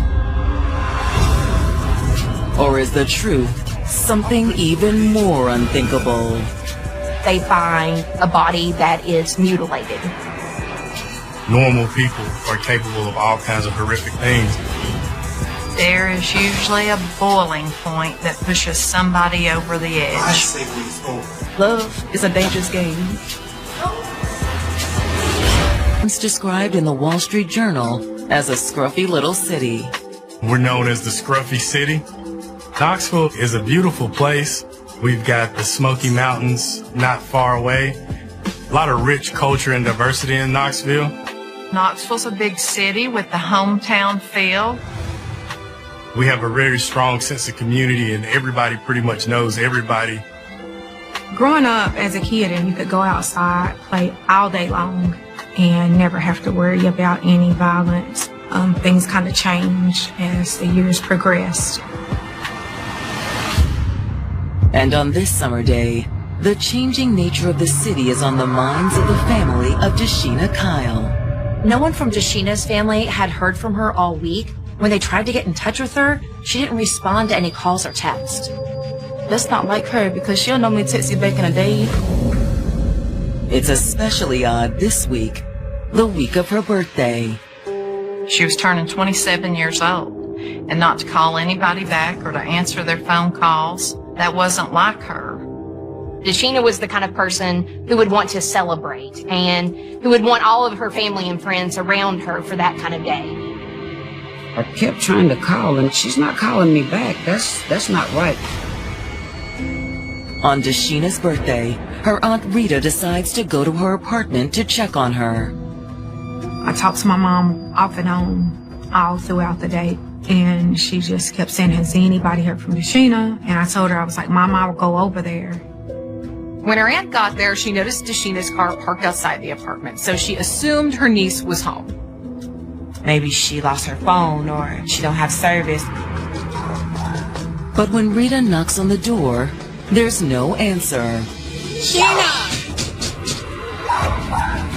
Or is the truth something even more unthinkable? They find a body that is mutilated. normal people are capable of all kinds of horrific things. There is usually a boiling point that pushes somebody over the edge. I say it's over. Love is a dangerous game. Once described in the Wall Street Journal as a scruffy little city. We're known as the Scruffy City. Knoxville is a beautiful place. We've got the Smoky Mountains not far away. A lot of rich culture and diversity in Knoxville. Knoxville's a big city with the hometown feel. We have a very strong sense of community and everybody pretty much knows everybody. Growing up as a kid, and you could go outside, play all day long, and never have to worry about any violence. Things kind of changed as the years progressed. And on this summer day, the changing nature of the city is on the minds of the family of Deshina Kyle. No one from Deshina's family had heard from her all week. When they tried to get in touch with her, she didn't respond to any calls or texts. That's not like her because she'll normally text you back in a day. It's especially odd this week, the week of her birthday. She was turning 27 years old, and not to call anybody back or to answer their phone calls, that wasn't like her. Deshina was the kind of person who would want to celebrate and who would want all of her family and friends around her for that kind of day. I kept trying to call, and she's not calling me back. That's not right. On Deshina's birthday, her Aunt Rita decides to go to her apartment to check on her. I talked to my mom off and on all throughout the day, and she just kept saying, has anybody heard from Deshina? And I told her, I was like, Mom, I will go over there. When her aunt got there, she noticed Deshina's car parked outside the apartment, so she assumed her niece was home. Maybe she lost her phone or she don't have service. But when Rita knocks on the door, there's no answer. Sheena!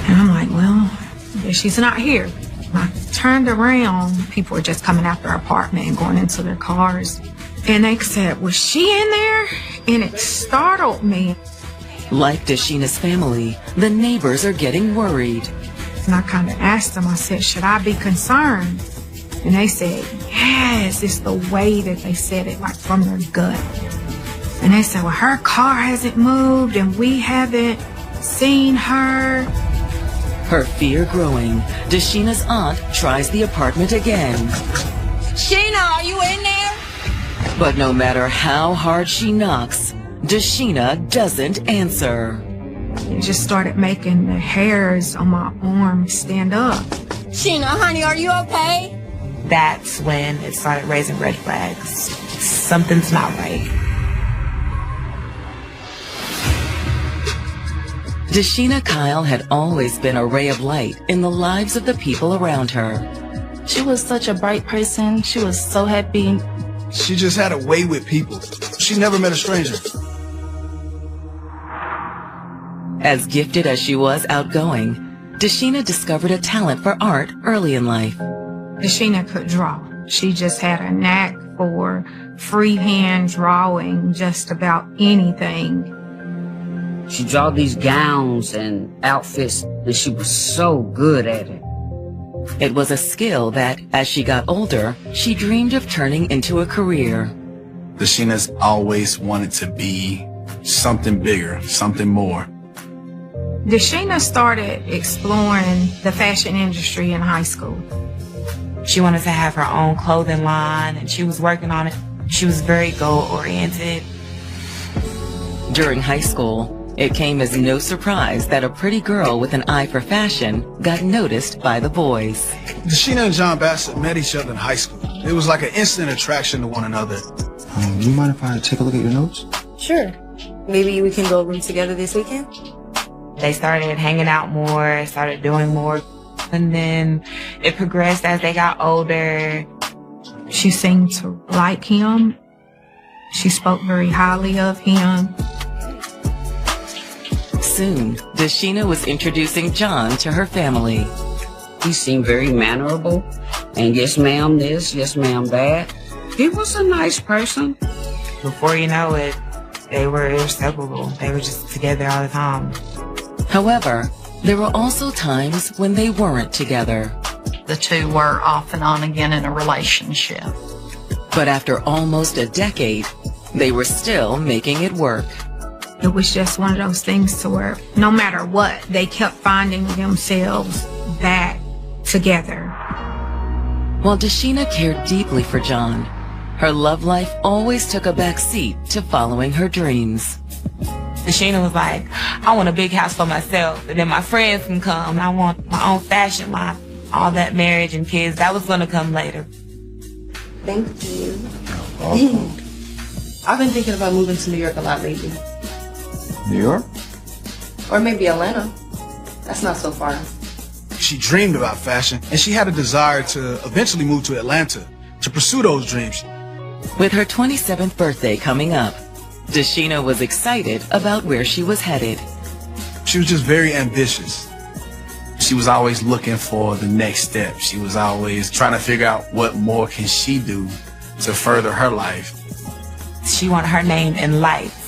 And I'm like, well, she's not here. I turned around. People were just coming out their apartment and going into their cars. And they said, was she in there? And it startled me. Like Deshina's family, the neighbors are getting worried. And I kind of asked them, I said, should I be concerned? And they said, yes. It's the way that they said it, like from their gut. And they said, well, her car hasn't moved and we haven't seen her. Her fear growing, Deshina's aunt tries the apartment again. Sheena, are you in there? But no matter how hard she knocks, Deshina doesn't answer. It just started making the hairs on my arm stand up. Sheena, honey, are you okay? That's when it started raising red flags. Something's not right. Deshina Kyle had always been a ray of light in the lives of the people around her. She was such a bright person. She was so happy. She just had a way with people. She never met a stranger. As gifted as she was outgoing, Deshina discovered a talent for art early in life. Deshina could draw. She just had a knack for freehand drawing just about anything. She drew these gowns and outfits, and she was so good at it. It was a skill that, as she got older, she dreamed of turning into a career. Deshina's always wanted to be something bigger, something more. Deshina started exploring the fashion industry in high school. She wanted to have her own clothing line, and she was working on it. She was very goal-oriented. During high school, it came as no surprise that a pretty girl with an eye for fashion got noticed by the boys. Deshina and John Bassett met each other in high school. It was like an instant attraction to one another. You mind if I take a look at your notes? Sure. Maybe we can go room together this weekend? They started hanging out more, started doing more, and then it progressed as they got older. She seemed to like him. She spoke very highly of him. Soon, Deshina was introducing John to her family. He seemed very mannerable, and yes ma'am this, yes ma'am that. He was a nice person. Before you know it, they were inseparable. They were just together all the time. However, There were also times when they weren't together. The two were off and on again in a relationship. But after almost a decade, they were still making it work. It was just one of those things to where no matter what, they kept finding themselves back together. While Deshina cared deeply for John, her love life always took a back seat to following her dreams. Deshina was like, I want a big house for myself, and then my friends can come. I want my own fashion line. All that marriage and kids, that was going to come later. Thank you. I've been thinking about moving to New York a lot lately. New York? Or maybe Atlanta. That's not so far. She dreamed about fashion, and she had a desire to eventually move to Atlanta to pursue those dreams. With her 27th birthday coming up, Deshina was excited about where she was headed. She was just very ambitious. She was always looking for the next step. She was always trying to figure out what more can she do to further her life. She wanted her name in lights.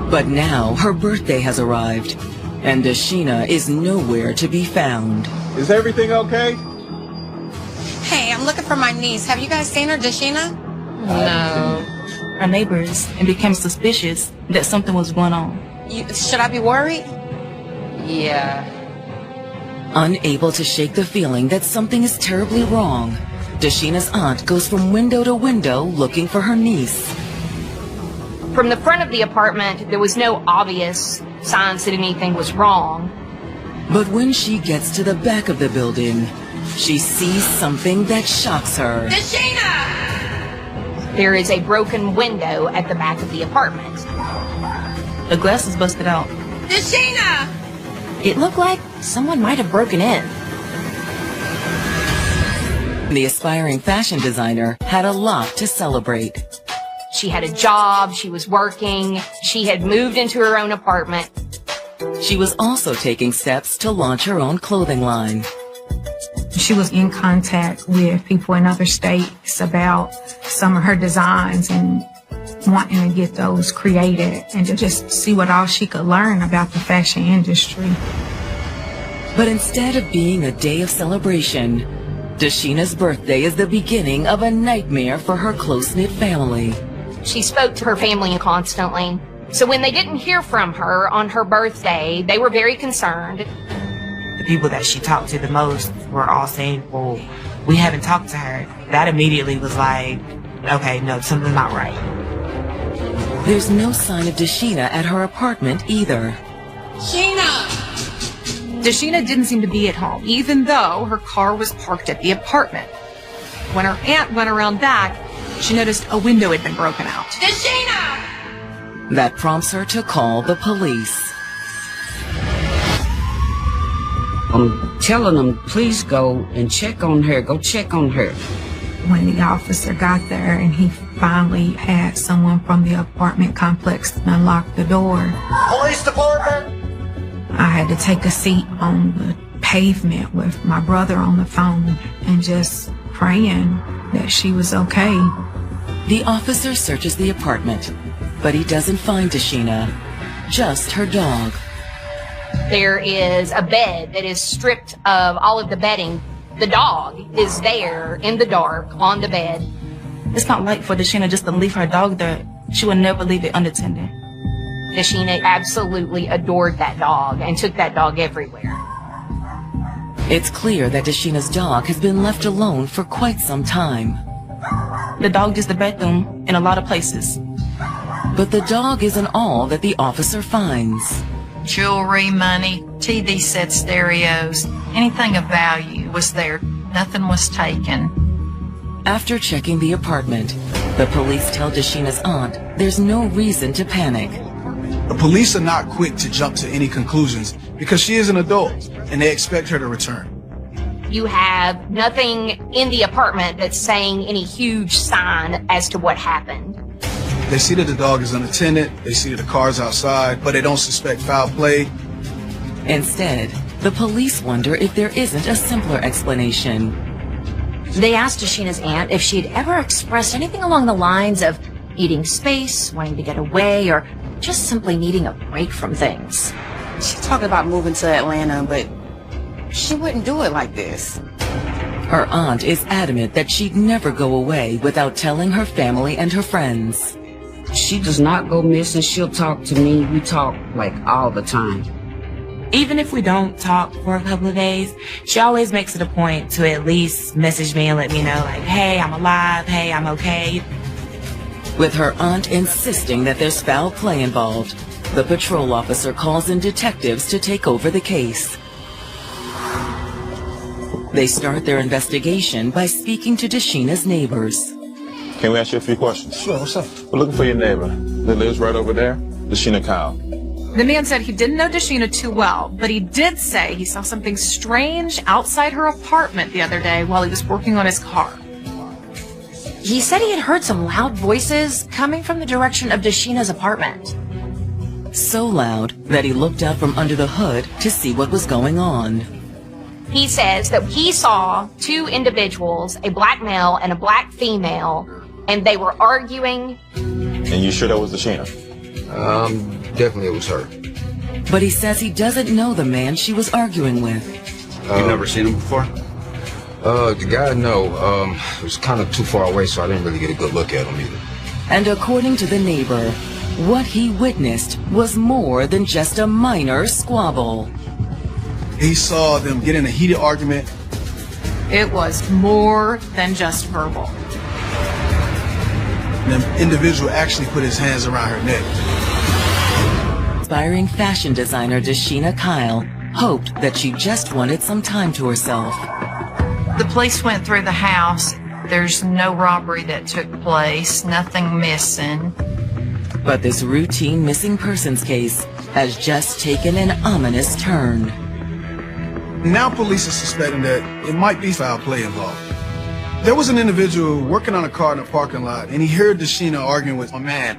But now her birthday has arrived, and Deshina is nowhere to be found. Is everything okay? Hey, I'm looking for my niece. Have you guys seen her, Deshina? No. Our neighbors and became suspicious that something was going on. Should I be worried? Yeah. Unable to shake the feeling that something is terribly wrong, Deshina's aunt goes from window to window looking for her niece. From the front of the apartment, there was no obvious signs that anything was wrong. But when she gets to the back of the building, she sees something that shocks her. Deshina! There is a broken window at the back of the apartment. The glass is busted out. Deshina! It looked like someone might have broken in. The aspiring fashion designer had a lot to celebrate. She had a job, she was working, she had moved into her own apartment. She was also taking steps to launch her own clothing line. She was in contact with people in other states about some of her designs and wanting to get those created and to just see what all she could learn about the fashion industry. But instead of being a day of celebration, Deshina's birthday is the beginning of a nightmare for her close-knit family. She spoke to her family constantly. So when they didn't hear from her on her birthday, they were very concerned. The people that she talked to the most were all saying, well, we haven't talked to her. That immediately was like, okay, no, something's not right. There's no sign of Deshina at her apartment either. Deshina didn't seem to be at home, even though her car was parked at the apartment. When her aunt went around back, she noticed a window had been broken out. Deshina! That prompts her to call the police. I'm telling them, please go and check on her. Go check on her. When the officer got there and he finally had someone from the apartment complex unlock the door, Police department! I had to take a seat on the pavement with my brother on the phone and just praying that she was okay. The officer searches the apartment, but he doesn't find Deshina, just her dog. There is a bed that is stripped of all of the bedding. The dog is there in the dark on the bed. It's not like for Deshina just to leave her dog there. She would never leave it unattended. Deshina absolutely adored that dog and took that dog everywhere. It's clear that Deshina's dog has been left alone for quite some time. The dog used the bathroom in a lot of places. But the dog isn't all that the officer finds. Jewelry, money, TV sets, stereos, anything of value was there. Nothing was taken. After checking the apartment, the police tell Deshina's aunt there's no reason to panic. The police are not quick to jump to any conclusions because she is an adult and they expect her to return. You have nothing in the apartment that's saying any huge sign as to what happened. They see that the dog is unattended, they see that the car's outside, but they don't suspect foul play. Instead, the police wonder if there isn't a simpler explanation. They asked Deshina's aunt if she'd ever expressed anything along the lines of needing space, wanting to get away, or just simply needing a break from things. She talked about moving to Atlanta, but she wouldn't do it like this. Her aunt is adamant that she'd never go away without telling her family and her friends. She does not go missing. She'll talk to me. We talk like all the time. Even if we don't talk for a couple of days, she always makes it a point to at least message me and let me know, like, hey, I'm alive, hey, I'm okay. With her aunt insisting that there's foul play involved, the patrol officer calls in detectives to take over the case. They start their investigation by speaking to Deshina's neighbors. Can we ask you a few questions? Sure, what's up? We're looking for your neighbor that lives right over there, Deshina Kyle. The man said he didn't know Deshina too well, but he did say he saw something strange outside her apartment the other day while he was working on his car. He said he had heard some loud voices coming from the direction of Deshina's apartment. So loud that he looked out from under the hood to see what was going on. He says that he saw two individuals, a black male and a black female, and they were arguing. And you sure that was Deshina? Definitely it was her. But he says he doesn't know the man she was arguing with. You've never seen him before? The guy, no. It was kind of too far away, so I didn't really get a good look at him either. And according to the neighbor, what he witnessed was more than just a minor squabble. He saw them get in a heated argument. It was more than just verbal. The individual actually put his hands around her neck. Aspiring fashion designer Deshina Kyle hoped that she just wanted some time to herself. The police went through the house. There's no robbery that took place, nothing missing. But this routine missing persons case has just taken an ominous turn. Now police are suspecting that it might be foul play involved. There was an individual working on a car in a parking lot, and he heard Deshina arguing with a man.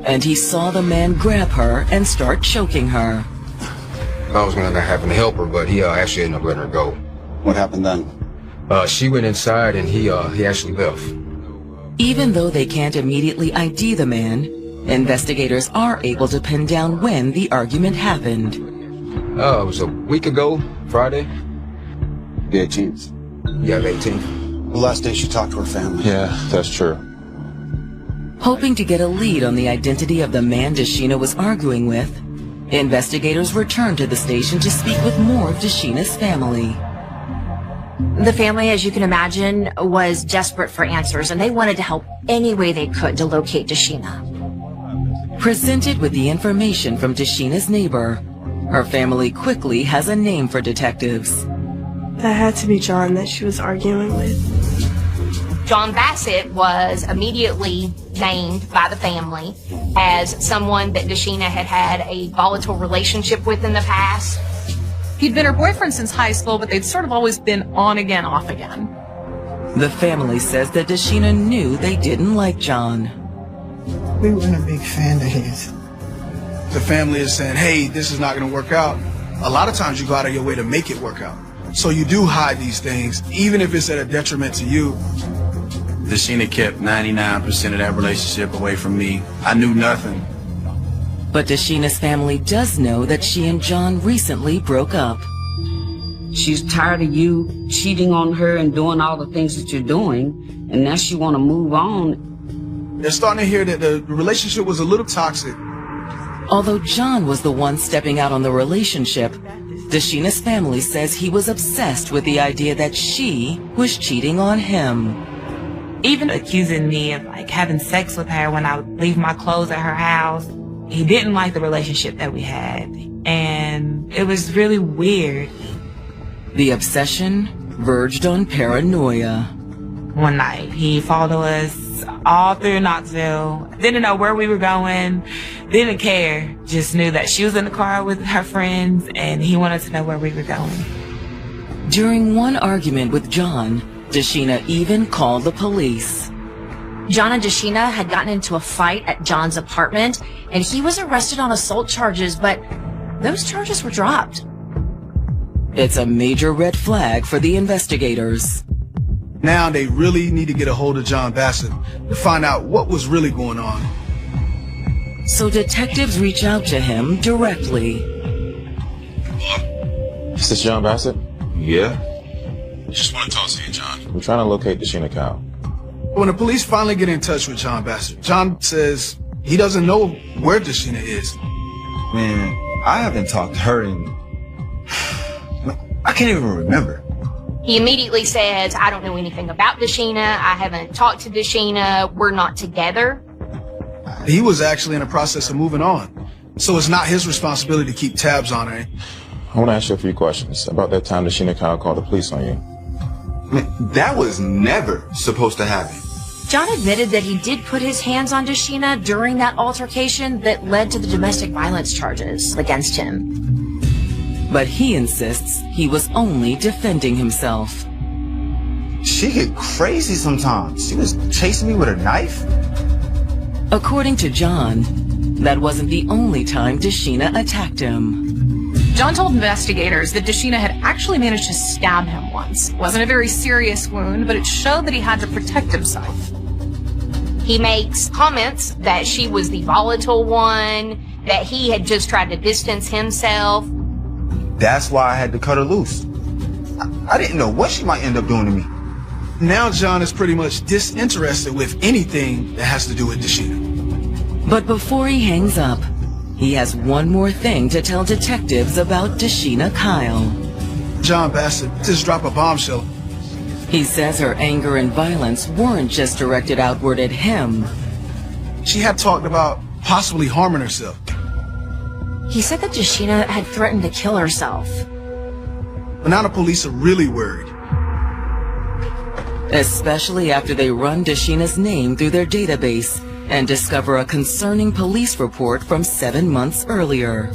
And he saw the man grab her and start choking her. I was going to happen to help her, but he actually ended up letting her go. What happened then? She went inside, and he actually left. Even though they can't immediately ID the man, investigators are able to pin down when the argument happened. It was a week ago, Friday. The 18th. Yeah, the 18th. The last day she talked to her family. Yeah, that's true. Hoping to get a lead on the identity of the man Deshina was arguing with, investigators returned to the station to speak with more of Deshina's family. The family, as you can imagine, was desperate for answers, and they wanted to help any way they could to locate Deshina. Presented with the information from Deshina's neighbor, her family quickly has a name for detectives. That had to be John that she was arguing with. John Bassett was immediately named by the family as someone that Deshina had had a volatile relationship with in the past. He'd been her boyfriend since high school, but they'd sort of always been on again, off again. The family says that Deshina knew they didn't like John. We weren't a big fan of his. The family is saying, hey, this is not going to work out. A lot of times you go out of your way to make it work out. So you do hide these things, even if it's at a detriment to you. Deshina kept 99% of that relationship away from me. I knew nothing. But Deshina's family does know that she and John recently broke up. She's tired of you cheating on her and doing all the things that you're doing, and now she want to move on. They're starting to hear that the relationship was a little toxic. Although John was the one stepping out on the relationship, Deshina's family says he was obsessed with the idea that she was cheating on him. Even accusing me of like having sex with her when I would leave my clothes at her house. He didn't like the relationship that we had, and it was really weird. The obsession verged on paranoia. One night, he followed us all through Knoxville. Didn't know where we were going, didn't care. Just knew that she was in the car with her friends, and he wanted to know where we were going. During one argument with John, Deshina even called the police. John and Deshina had gotten into a fight at John's apartment, and he was arrested on assault charges, but those charges were dropped. It's a major red flag for the investigators. Now they really need to get a hold of John Bassett to find out what was really going on. so detectives reach out to him directly. Is this John Bassett? Yeah? Just want to talk to you, John. We're trying to locate Deshina Kyle. When the police finally get in touch with John Bassett, John says he doesn't know where Deshina is. Man, I haven't talked to her in... I can't even remember. He immediately says, I don't know anything about Deshina. I haven't talked to Deshina. We're not together. He was actually in the process of moving on, so it's not his responsibility to keep tabs on her. I want to ask you a few questions about that time Deshina Kyle called the police on you. Man, that was never supposed to happen. John admitted that he did put his hands on Deshina during that altercation that led to the domestic violence charges against him. But he insists he was only defending himself. She get crazy sometimes. She was chasing me with a knife. According to John, that wasn't the only time Deshina attacked him. John told investigators that Deshina had actually managed to stab him once. It wasn't a very serious wound, but it showed that he had to protect himself. He makes comments that she was the volatile one, that he had just tried to distance himself. That's why I had to cut her loose. I didn't know what she might end up doing to me. Now John is pretty much disinterested with anything that has to do with Deshina. But before he hangs up, he has one more thing to tell detectives about Deshina Kyle. John Bassett just dropped a bombshell. He says her anger and violence weren't just directed outward at him. She had talked about possibly harming herself. He said that Deshina had threatened to kill herself. But now the police are really worried. Especially after they run Deshina's name through their database and discover a concerning police report from 7 months earlier.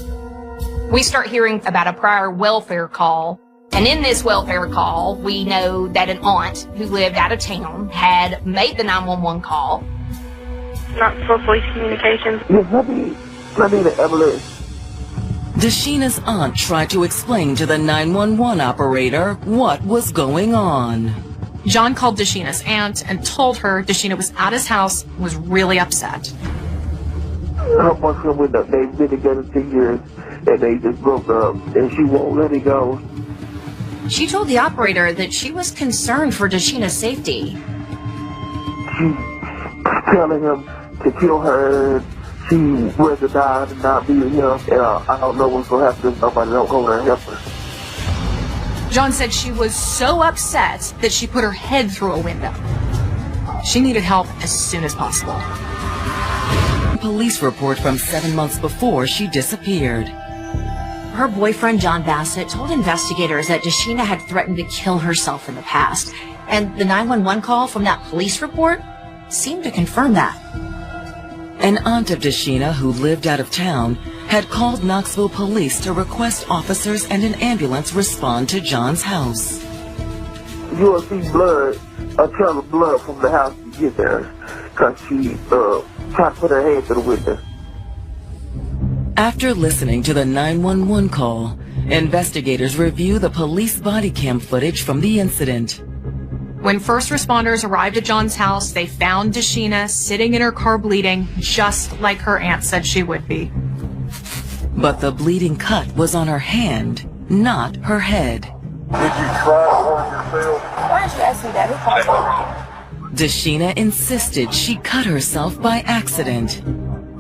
We start hearing about a prior welfare call. And in this welfare call, we know that an aunt who lived out of town had made the 911 call. Knoxville Police Communications. Yes, let me the ambulance. Deshina's aunt tried to explain to the 911 operator what was going on. John called Deshina's aunt and told her Deshina was at his house and was really upset. Her boyfriend with her, they've been together 2 years and they just broke up and she won't let it go. She told the operator that she was concerned for Deshina's safety. She's telling him to kill her. She rather die than not be with him. And I don't know what's going to happen if somebody don't go there and help her. John said she was so upset that she put her head through a window. She needed help as soon as possible. Police report from 7 months before she disappeared. Her boyfriend, John Bassett, told investigators that Deshina had threatened to kill herself in the past. And the 911 call from that police report seemed to confirm that. An aunt of Deshina who lived out of town had called Knoxville police to request officers and an ambulance respond to John's house. You will see blood, a trail of blood from the house to get there, because she tried to put her head through the window. After listening to the 911 call, investigators review the police body cam footage from the incident. When first responders arrived at John's house, they found Deshina sitting in her car bleeding, just like her aunt said she would be. But the bleeding cut was on her hand, not her head. Did you try to harm yourself? Why did you ask me that? Who called her? Deshina insisted she cut herself by accident.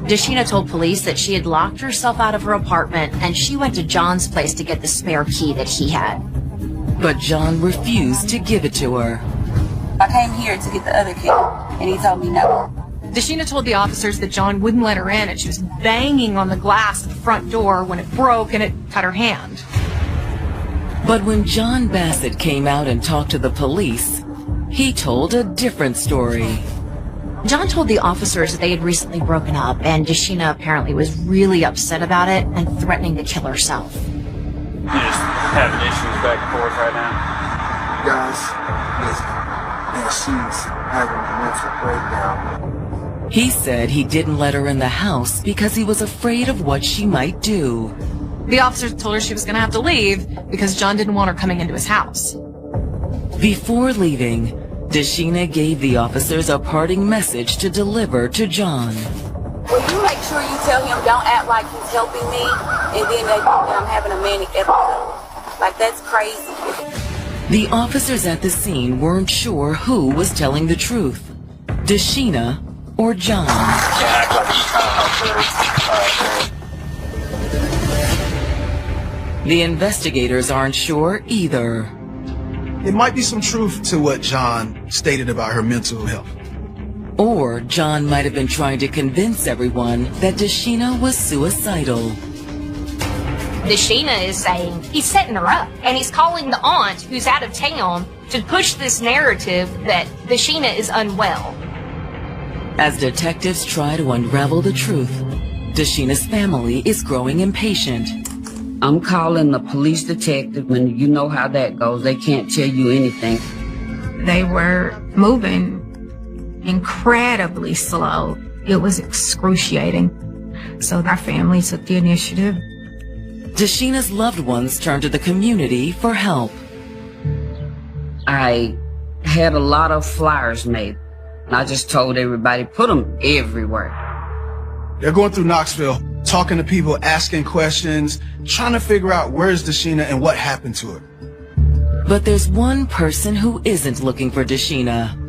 Deshina told police that she had locked herself out of her apartment and she went to John's place to get the spare key that he had. But John refused to give it to her. I came here to get the other key, and he told me no. Deshina told the officers that John wouldn't let her in, and she was banging on the glass at the front door when it broke and it cut her hand. But when John Bassett came out and talked to the police, he told a different story. John told the officers that they had recently broken up, and Deshina apparently was really upset about it and threatening to kill herself. You're just having issues back and forth right now? Guys, listen. And she's having a mental breakdown. He said he didn't let her in the house because he was afraid of what she might do. The officers told her she was going to have to leave because John didn't want her coming into his house. Before leaving, Deshina gave the officers a parting message to deliver to John. Will you make sure you tell him don't act like he's helping me, and then they think that I'm having a manic episode. Like, that's crazy. The officers at the scene weren't sure who was telling the truth, Deshina or John. The investigators aren't sure either. There might be some truth to what John stated about her mental health. Or John might have been trying to convince everyone that Deshina was suicidal. Deshina is saying he's setting her up, and he's calling the aunt who's out of town to push this narrative that Deshina is unwell. As detectives try to unravel the truth, Deshina's family is growing impatient. I'm calling the police detective, and you know how that goes. They can't tell you anything. They were moving incredibly slow. It was excruciating. So our family took the initiative. Deshina's loved ones turned to the community for help. I had a lot of flyers made, and I just told everybody, put them everywhere. They're going through Knoxville, talking to people, asking questions, trying to figure out where's Deshina and what happened to her. But there's one person who isn't looking for Deshina.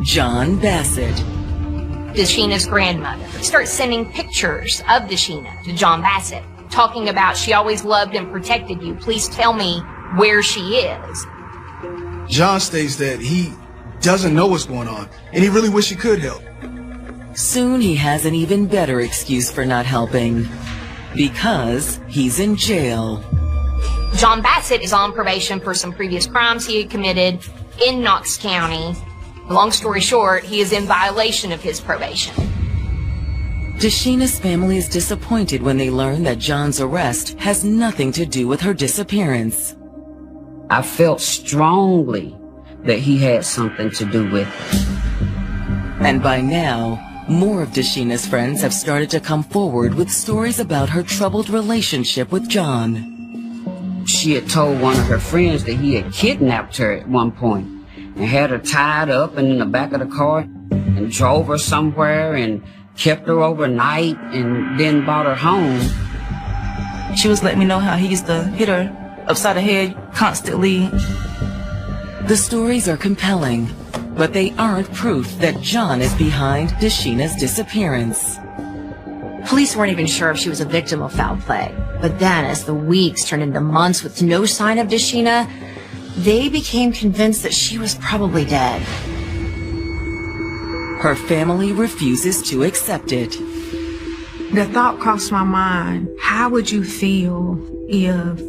John Bassett. Deshina's grandmother starts sending pictures of Deshina to John Bassett, talking about she always loved and protected you. Please tell me where she is. John states that he doesn't know what's going on, and he really wish he could help. Soon he has an even better excuse for not helping. Because he's in jail. John Bassett is on probation for some previous crimes he had committed in Knox County. Long story short, he is in violation of his probation. Deshina's family is disappointed when they learn that John's arrest has nothing to do with her disappearance. I felt strongly that he had something to do with it. And by now, more of Deshina's friends have started to come forward with stories about her troubled relationship with John. She had told one of her friends that he had kidnapped her at one point and had her tied up and in the back of the car and drove her somewhere and kept her overnight and then brought her home. She was letting me know how he used to hit her upside the head constantly. The stories are compelling, but they aren't proof that John is behind Deshina's disappearance. Police weren't even sure if she was a victim of foul play. But then, as the weeks turned into months with no sign of Deshina, they became convinced that she was probably dead. Her family refuses to accept it. The thought crossed my mind, how would you feel if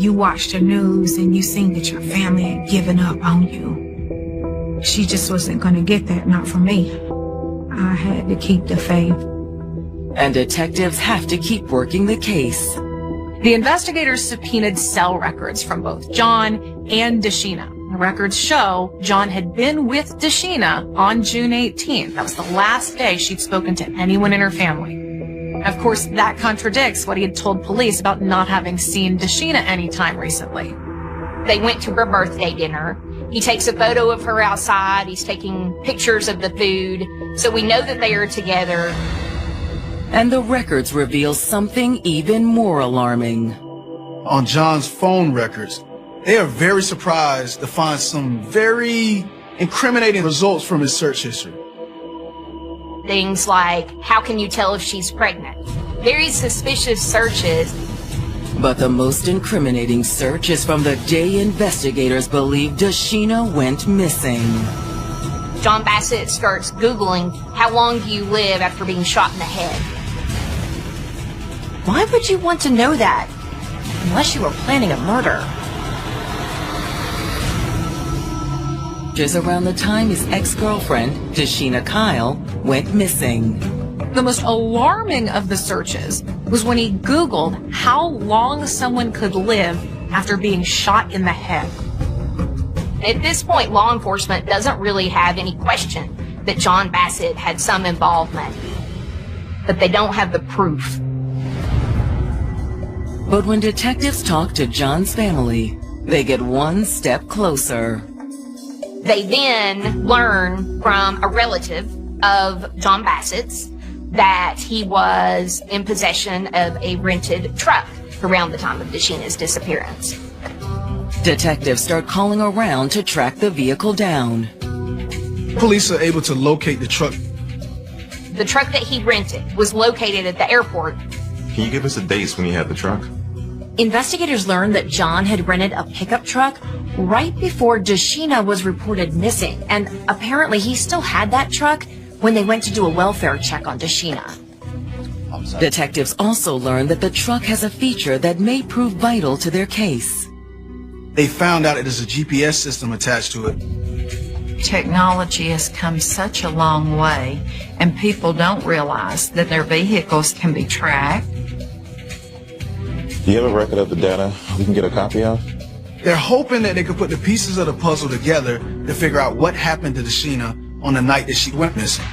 you watched the news and you seen that your family had given up on you? She just wasn't going to get that, not from me. I had to keep the faith. And detectives have to keep working the case. The investigators subpoenaed cell records from both John and Deshina. The records show John had been with Deshina on June 18th. That was the last day she'd spoken to anyone in her family. Of course, that contradicts what he had told police about not having seen Deshina anytime recently. They went to her birthday dinner. He takes a photo of her outside. He's taking pictures of the food. So we know that they are together. And the records reveal something even more alarming. On John's phone records, they are very surprised to find some very incriminating results from his search history. Things like, how can you tell if she's pregnant? Very suspicious searches. But the most incriminating search is from the day investigators believe Deshina went missing. John Bassett starts Googling, how long do you live after being shot in the head? Why would you want to know that? Unless you were planning a murder. Just around the time his ex-girlfriend, Deshina Kyle, went missing. The most alarming of the searches was when he Googled how long someone could live after being shot in the head. At this point, law enforcement doesn't really have any question that John Bassett had some involvement, but they don't have the proof. But when detectives talk to John's family, they get one step closer. They then learn from a relative of John Bassett's that he was in possession of a rented truck around the time of Deshina's disappearance. Detectives start calling around to track the vehicle down. Police are able to locate the truck. The truck that he rented was located at the airport. Can you give us the dates when you had the truck? Investigators learned that John had rented a pickup truck right before Deshina was reported missing, and apparently he still had that truck when they went to do a welfare check on Deshina. Detectives also learned that the truck has a feature that may prove vital to their case. They found out there's a GPS system attached to it. Technology has come such a long way, and people don't realize that their vehicles can be tracked. Do you have a record of the data we can get a copy of? They're hoping that they could put the pieces of the puzzle together to figure out what happened to Deshina on the night that she went missing.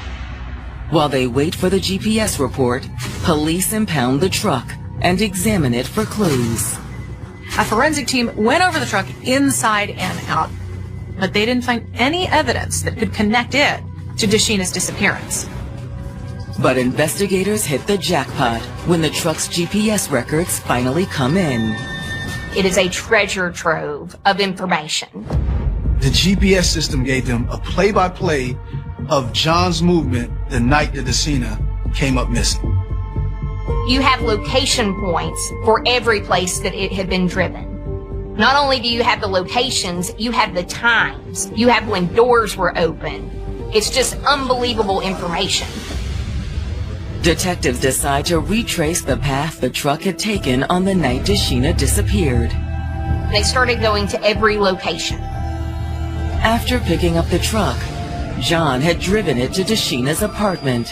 While they wait for the GPS report, police impound the truck and examine it for clues. A forensic team went over the truck inside and out, but they didn't find any evidence that could connect it to Deshina's disappearance. But investigators hit the jackpot when the truck's GPS records finally come in. It is a treasure trove of information. The GPS system gave them a play-by-play of John's movement the night that Deshina came up missing. You have location points for every place that it had been driven. Not only do you have the locations, you have the times. You have when doors were open. It's just unbelievable information. Detectives decide to retrace the path the truck had taken on the night Deshina disappeared. They started going to every location. After picking up the truck, John had driven it to Deshina's apartment.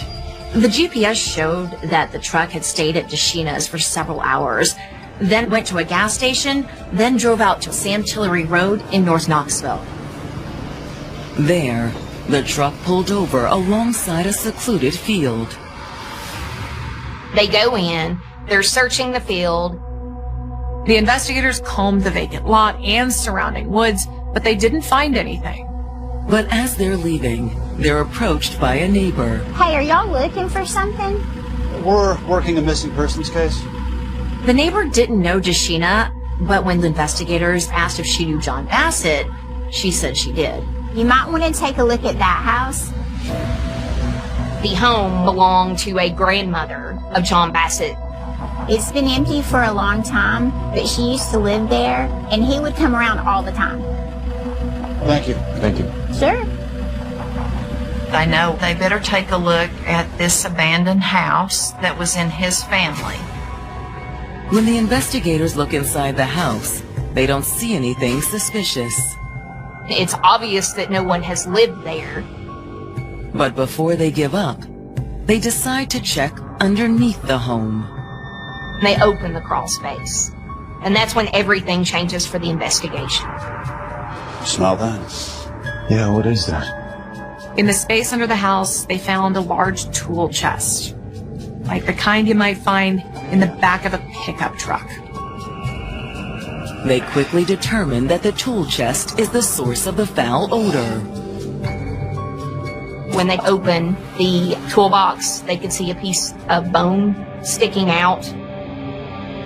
The GPS showed that the truck had stayed at Deshina's for several hours, then went to a gas station, then drove out to Sam Tillery Road in North Knoxville. There, the truck pulled over alongside a secluded field. They go in, they're searching the field. The investigators combed the vacant lot and surrounding woods, but they didn't find anything. But as they're leaving, they're approached by a neighbor. Hey, are y'all looking for something? We're working a missing persons case. The neighbor didn't know Deshina, but when the investigators asked if she knew John Bassett, she said she did. You might want to take a look at that house. The home belonged to a grandmother of John Bassett. It's been empty for a long time, but she used to live there, and he would come around all the time. Thank you. Thank you. Sure. They know they better take a look at this abandoned house that was in his family. When the investigators look inside the house, they don't see anything suspicious. It's obvious that no one has lived there. But before they give up, they decide to check underneath the home. They open the crawl space, and that's when everything changes for the investigation. Smell that? Yeah, what is that? In the space under the house, they found a large tool chest, like the kind you might find in the back of a pickup truck. They quickly determine that the tool chest is the source of the foul odor. When they open the toolbox, they could see a piece of bone sticking out.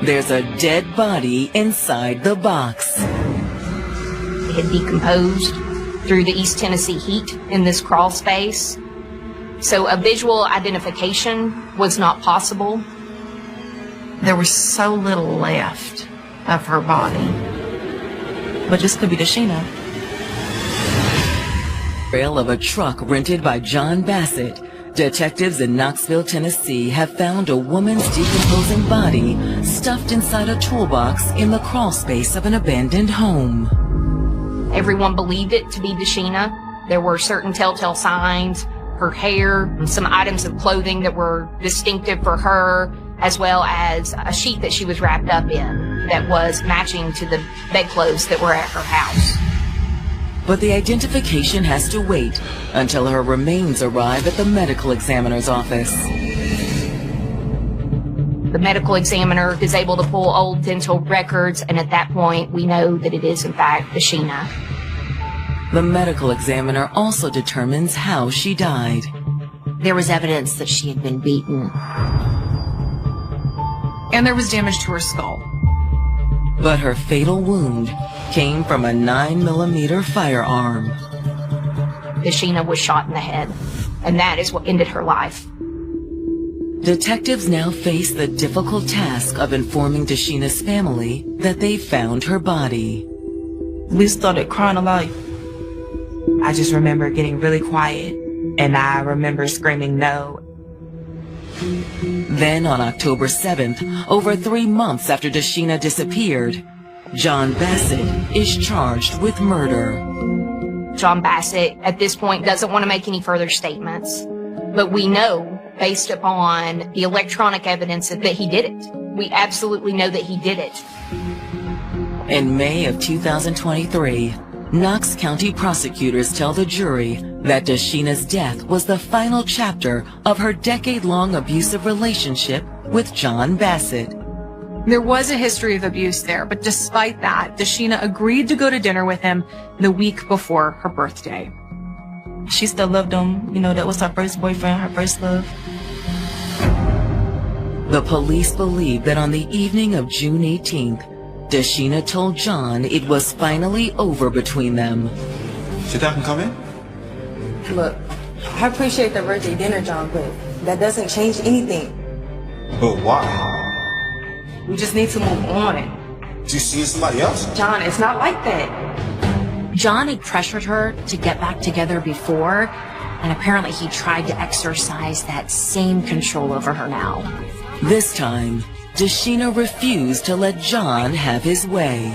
There's a dead body inside the box. It had decomposed through the East Tennessee heat in this crawl space. So a visual identification was not possible. There was so little left of her body. But this could be Deshina. Trail of a truck rented by John Bassett, detectives in Knoxville, Tennessee have found a woman's decomposing body stuffed inside a toolbox in the crawl space of an abandoned home. Everyone believed it to be Deshina. There were certain telltale signs, her hair, and some items of clothing that were distinctive for her, as well as a sheet that she was wrapped up in that was matching to the bedclothes that were at her house. But the identification has to wait until her remains arrive at the medical examiner's office. The medical examiner is able to pull old dental records, and at that point, we know that it is, in fact, Deshina. The medical examiner also determines how she died. there was evidence that she had been beaten. And there was damage to her skull. But her fatal wound came from a 9mm firearm. Deshina was shot in the head, and that is what ended her life. Detectives now face the difficult task of informing Deshina's family that they found her body. We started crying a lot. I just remember getting really quiet, and I remember screaming no. Then on October 7th, over 3 months after Deshina disappeared, John Bassett is charged with murder. John Bassett, at this point, doesn't want to make any further statements. But we know, based upon the electronic evidence, that he did it. We absolutely know that he did it. In May of 2023, Knox County prosecutors tell the jury that Deshina's death was the final chapter of her decade-long abusive relationship with John Bassett. There was a history of abuse there, but despite that, Deshina agreed to go to dinner with him the week before her birthday. She still loved him. You know, that was her first boyfriend, her first love. The police believe that on the evening of June 18th, Deshina told John it was finally over between them. Should I come in? Look, I appreciate the birthday dinner, John, but that doesn't change anything. But why? We just need to move on. Did you see somebody else? John, it's not like that. John had pressured her to get back together before, and apparently he tried to exercise that same control over her now. This time, Deshina refused to let John have his way.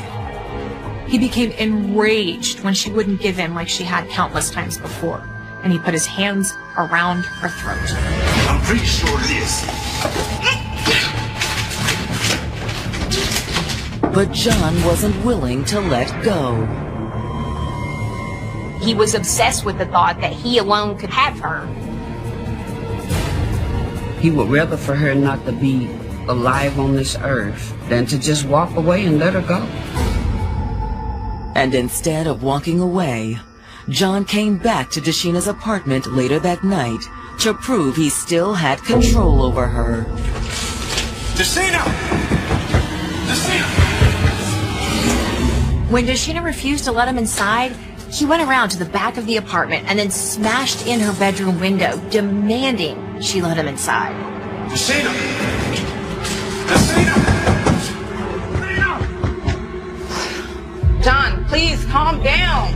He became enraged when she wouldn't give in like she had countless times before, and he put his hands around her throat. I'm pretty sure it is. But John wasn't willing to let go. He was obsessed with the thought that he alone could have her. He would rather for her not to be alive on this earth than to just walk away and let her go. And instead of walking away, John came back to Deshina's apartment later that night to prove he still had control over her. Deshina! Deshina! When Deshina refused to let him inside, he went around to the back of the apartment and then smashed in her bedroom window, demanding she let him inside. Deshina! Deshina! John, please calm down.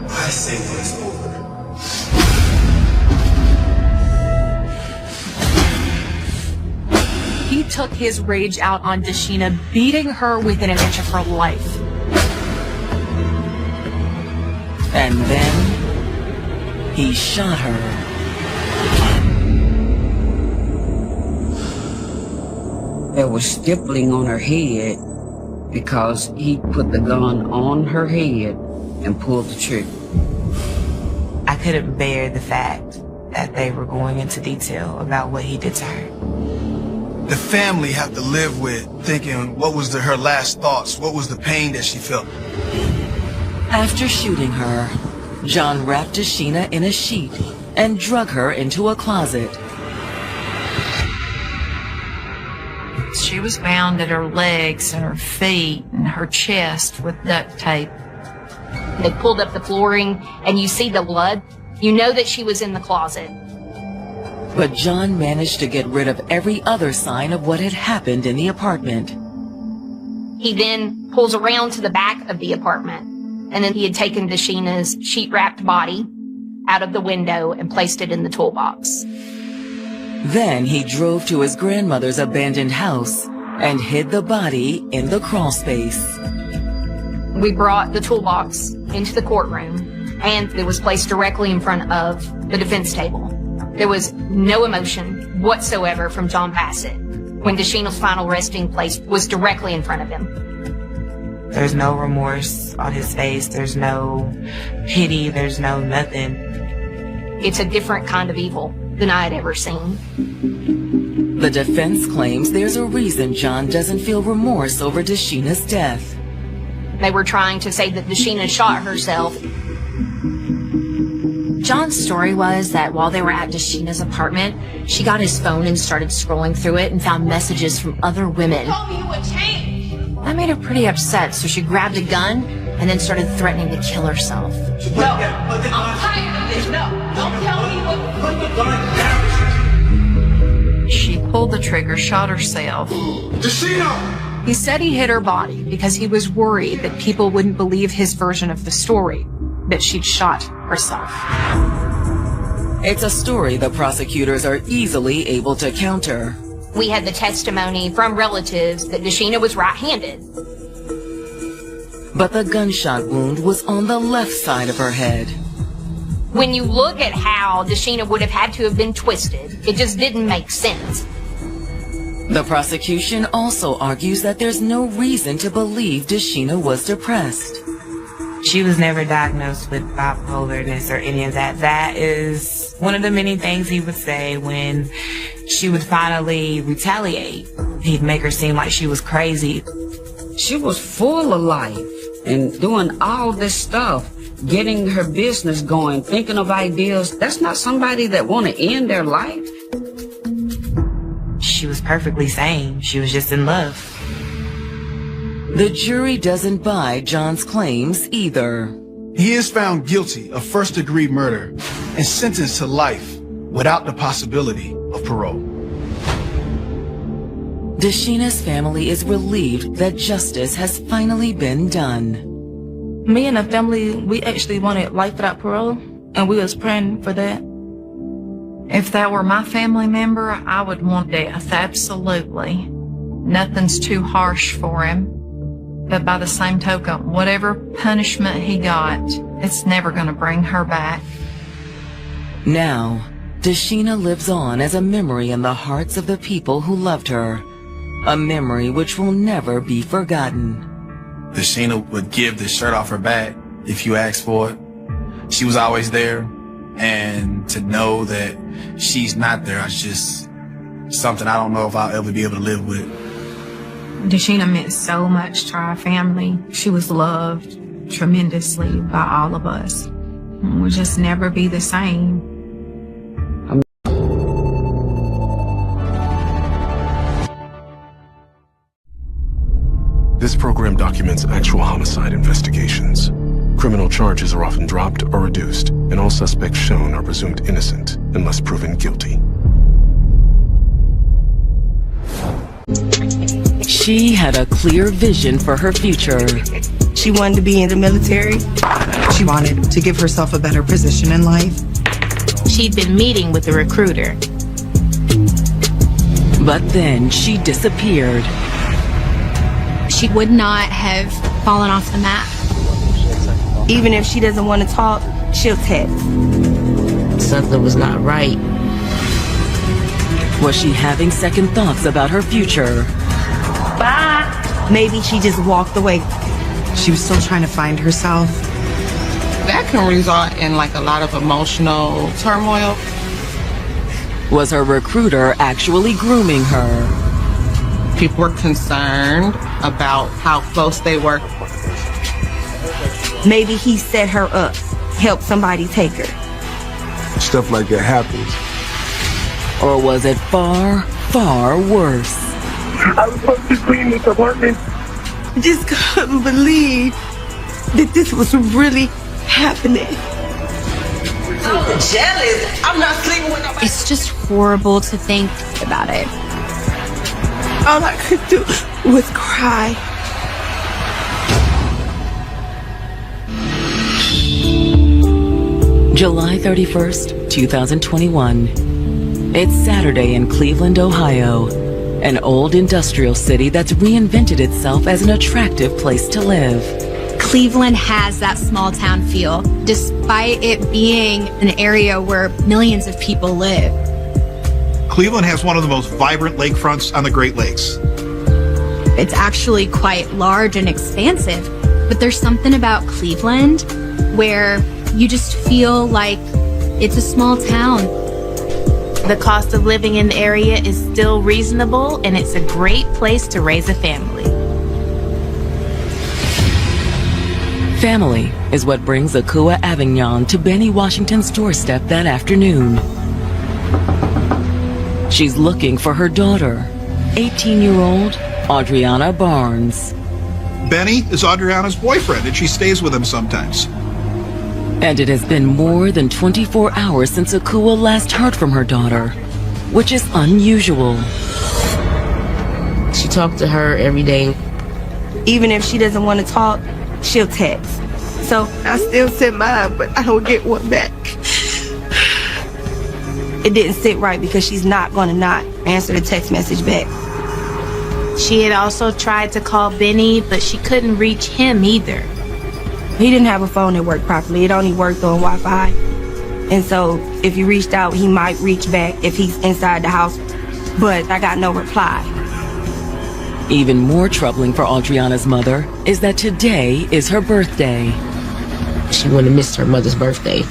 I say when it's over. He took his rage out on Deshina, beating her within an inch of her life. And then he shot her. There was stippling on her head because he put the gun on her head and pulled the trigger. I couldn't bear the fact that they were going into detail about what he did to her. The family have to live with thinking what was her last thoughts, what was the pain that she felt. After shooting her, John wrapped Deshina in a sheet and drug her into a closet. She was bound at her legs and her feet and her chest with duct tape. They pulled up the flooring and you see the blood. You know that she was in the closet. But John managed to get rid of every other sign of what had happened in the apartment. He then pulls around to the back of the apartment, and then he had taken Deshina's sheet-wrapped body out of the window and placed it in the toolbox. Then he drove to his grandmother's abandoned house and hid the body in the crawl space. We brought the toolbox into the courtroom, and it was placed directly in front of the defense table. There was no emotion whatsoever from John Bassett when Deshina's final resting place was directly in front of him. There's no remorse on his face. There's no pity. There's no nothing. It's a different kind of evil than I had ever seen. The defense claims there's a reason John doesn't feel remorse over Deshina's death. They were trying to say that Deshina shot herself. John's story was that while they were at Deshina's apartment, she got his phone and started scrolling through it and found messages from other women. That made her pretty upset, so she grabbed a gun and then started threatening to kill herself. No, I'm tired of this. No, don't tell me what. She pulled the trigger, shot herself. Deshina! He said he hit her body because he was worried that people wouldn't believe his version of the story, that she'd shot herself. It's a story the prosecutors are easily able to counter. We had the testimony from relatives that Deshina was right-handed. But the gunshot wound was on the left side of her head. When you look at how Deshina would have had to have been twisted, it just didn't make sense. The prosecution also argues that there's no reason to believe Deshina was depressed. She was never diagnosed with bipolarness or any of that. That is one of the many things he would say when she would finally retaliate. He'd make her seem like she was crazy. She was full of life and doing all this stuff, getting her business going, thinking of ideas. That's not somebody that want to end their life. She was perfectly sane. She was just in love. The jury doesn't buy John's claims either. He is found guilty of first-degree murder and sentenced to life without the possibility of parole. Deshina's family is relieved that justice has finally been done. Me and the family, we actually wanted life without parole, and we was praying for that. If that were my family member, I would want death, absolutely. Nothing's too harsh for him. But by the same token, whatever punishment he got, it's never going to bring her back. Now, Deshina lives on as a memory in the hearts of the people who loved her. A memory which will never be forgotten. Deshina would give the shirt off her back if you asked for it. She was always there. And to know that she's not there, it's just something I don't know if I'll ever be able to live with. Deshina meant so much to our family. She was loved tremendously by all of us. We'll just never be the same. This program documents actual homicide investigations. Criminal charges are often dropped or reduced, and all suspects shown are presumed innocent unless proven guilty. She had a clear vision for her future. She wanted to be in the military. She wanted to give herself a better position in life. She'd been meeting with the recruiter. But then she disappeared. She would not have fallen off the map. Even if she doesn't want to talk, she'll text. Something was not right. Was she having second thoughts about her future? Bye. Maybe she just walked away. She was still trying to find herself. That can result in like a lot of emotional turmoil. Was her recruiter actually grooming her? People were concerned about how close they were. Maybe he set her up, helped somebody take her. Stuff like that happens. Or was it far, far worse? I was supposed to clean this apartment. I just couldn't believe that this was really happening. I'm jealous. I'm not sleeping with nobody. It's just horrible to think about it. All I could do was cry. July 31st, 2021. It's Saturday in Cleveland, Ohio, an old industrial city that's reinvented itself as an attractive place to live. Cleveland has that small town feel, despite it being an area where millions of people live. Cleveland has one of the most vibrant lakefronts on the Great Lakes. It's actually quite large and expansive, but there's something about Cleveland where you just feel like it's a small town. The cost of living in the area is still reasonable, and it's a great place to raise a family. Family is what brings Akua Avignon to Benny Washington's doorstep that afternoon. She's looking for her daughter, 18-year-old Audriana Barnes. Benny is Audriana's boyfriend, and she stays with him sometimes. And it has been more than 24 hours since Akua last heard from her daughter, which is unusual. She talked to her every day. Even if she doesn't want to talk, she'll text. So I still send mine, but I don't get one back. It didn't sit right because she's not going to not answer the text message back. She had also tried to call Benny, but she couldn't reach him either. He didn't have a phone that worked properly. It only worked on Wi-Fi. And so if you reached out, he might reach back if he's inside the house. But I got no reply. Even more troubling for Audriana's mother is that today is her birthday. She wouldn't have missed her mother's birthday.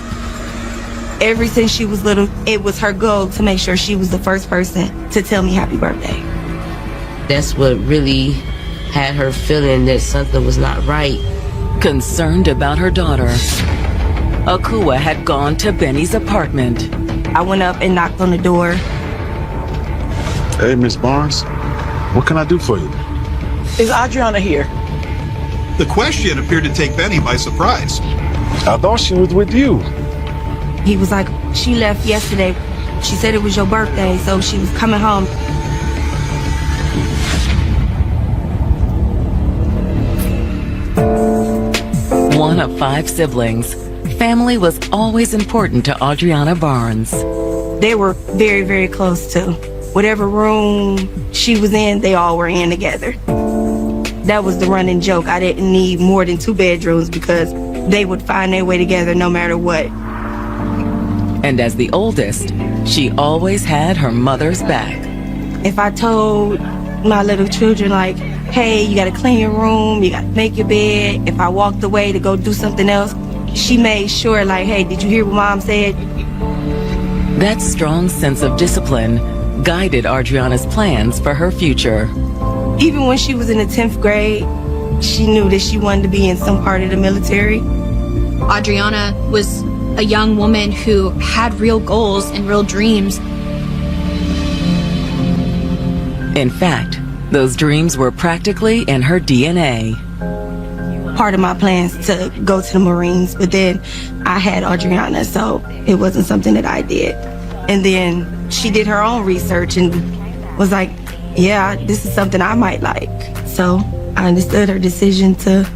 Ever since she was little, it was her goal to make sure she was the first person to tell me happy birthday. That's what really had her feeling that something was not right. Concerned about her daughter, Akua had gone to Benny's apartment. I went up and knocked on the door. Hey, Miss Barnes, what can I do for you? Is Audriana here? The question appeared to take Benny by surprise. I thought she was with you. He was like, she left yesterday. She said it was your birthday, so she was coming home. One of 5 siblings, family was always important to Audriana Barnes. They were very, very close to. Whatever room she was in, they all were in together. That was the running joke. I didn't need more than 2 bedrooms because they would find their way together no matter what. And as the oldest, she always had her mother's back. If I told my little children, like, hey, you gotta clean your room, you gotta make your bed. If I walked away to go do something else, she made sure, like, hey, did you hear what Mom said? That strong sense of discipline guided Audriana's plans for her future. Even when she was in the 10th grade, she knew that she wanted to be in some part of the military. Audriana was a young woman who had real goals and real dreams. In fact, those dreams were practically in her DNA. Part of my plans to go to the Marines, but then I had Audriana, so it wasn't something that I did. And then she did her own research and was like, yeah, this is something I might like. So I understood her decision to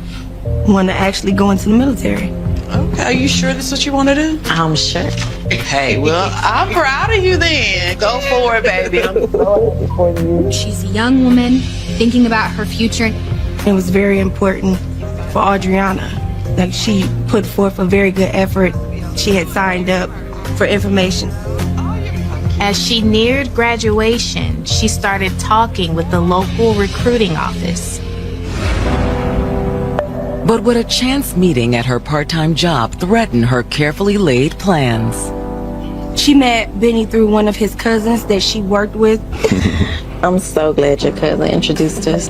want to actually go into the military. Okay, are you sure this is what you want to do? I'm sure. Hey, well, I'm proud of you then. Go for it, baby. She's a young woman thinking about her future. It was very important for Audriana. Like, she put forth a very good effort. She had signed up for information. As she neared graduation, she started talking with the local recruiting office. But would a chance meeting at her part-time job threaten her carefully laid plans? She met Benny through one of his cousins that she worked with. I'm so glad your cousin introduced us.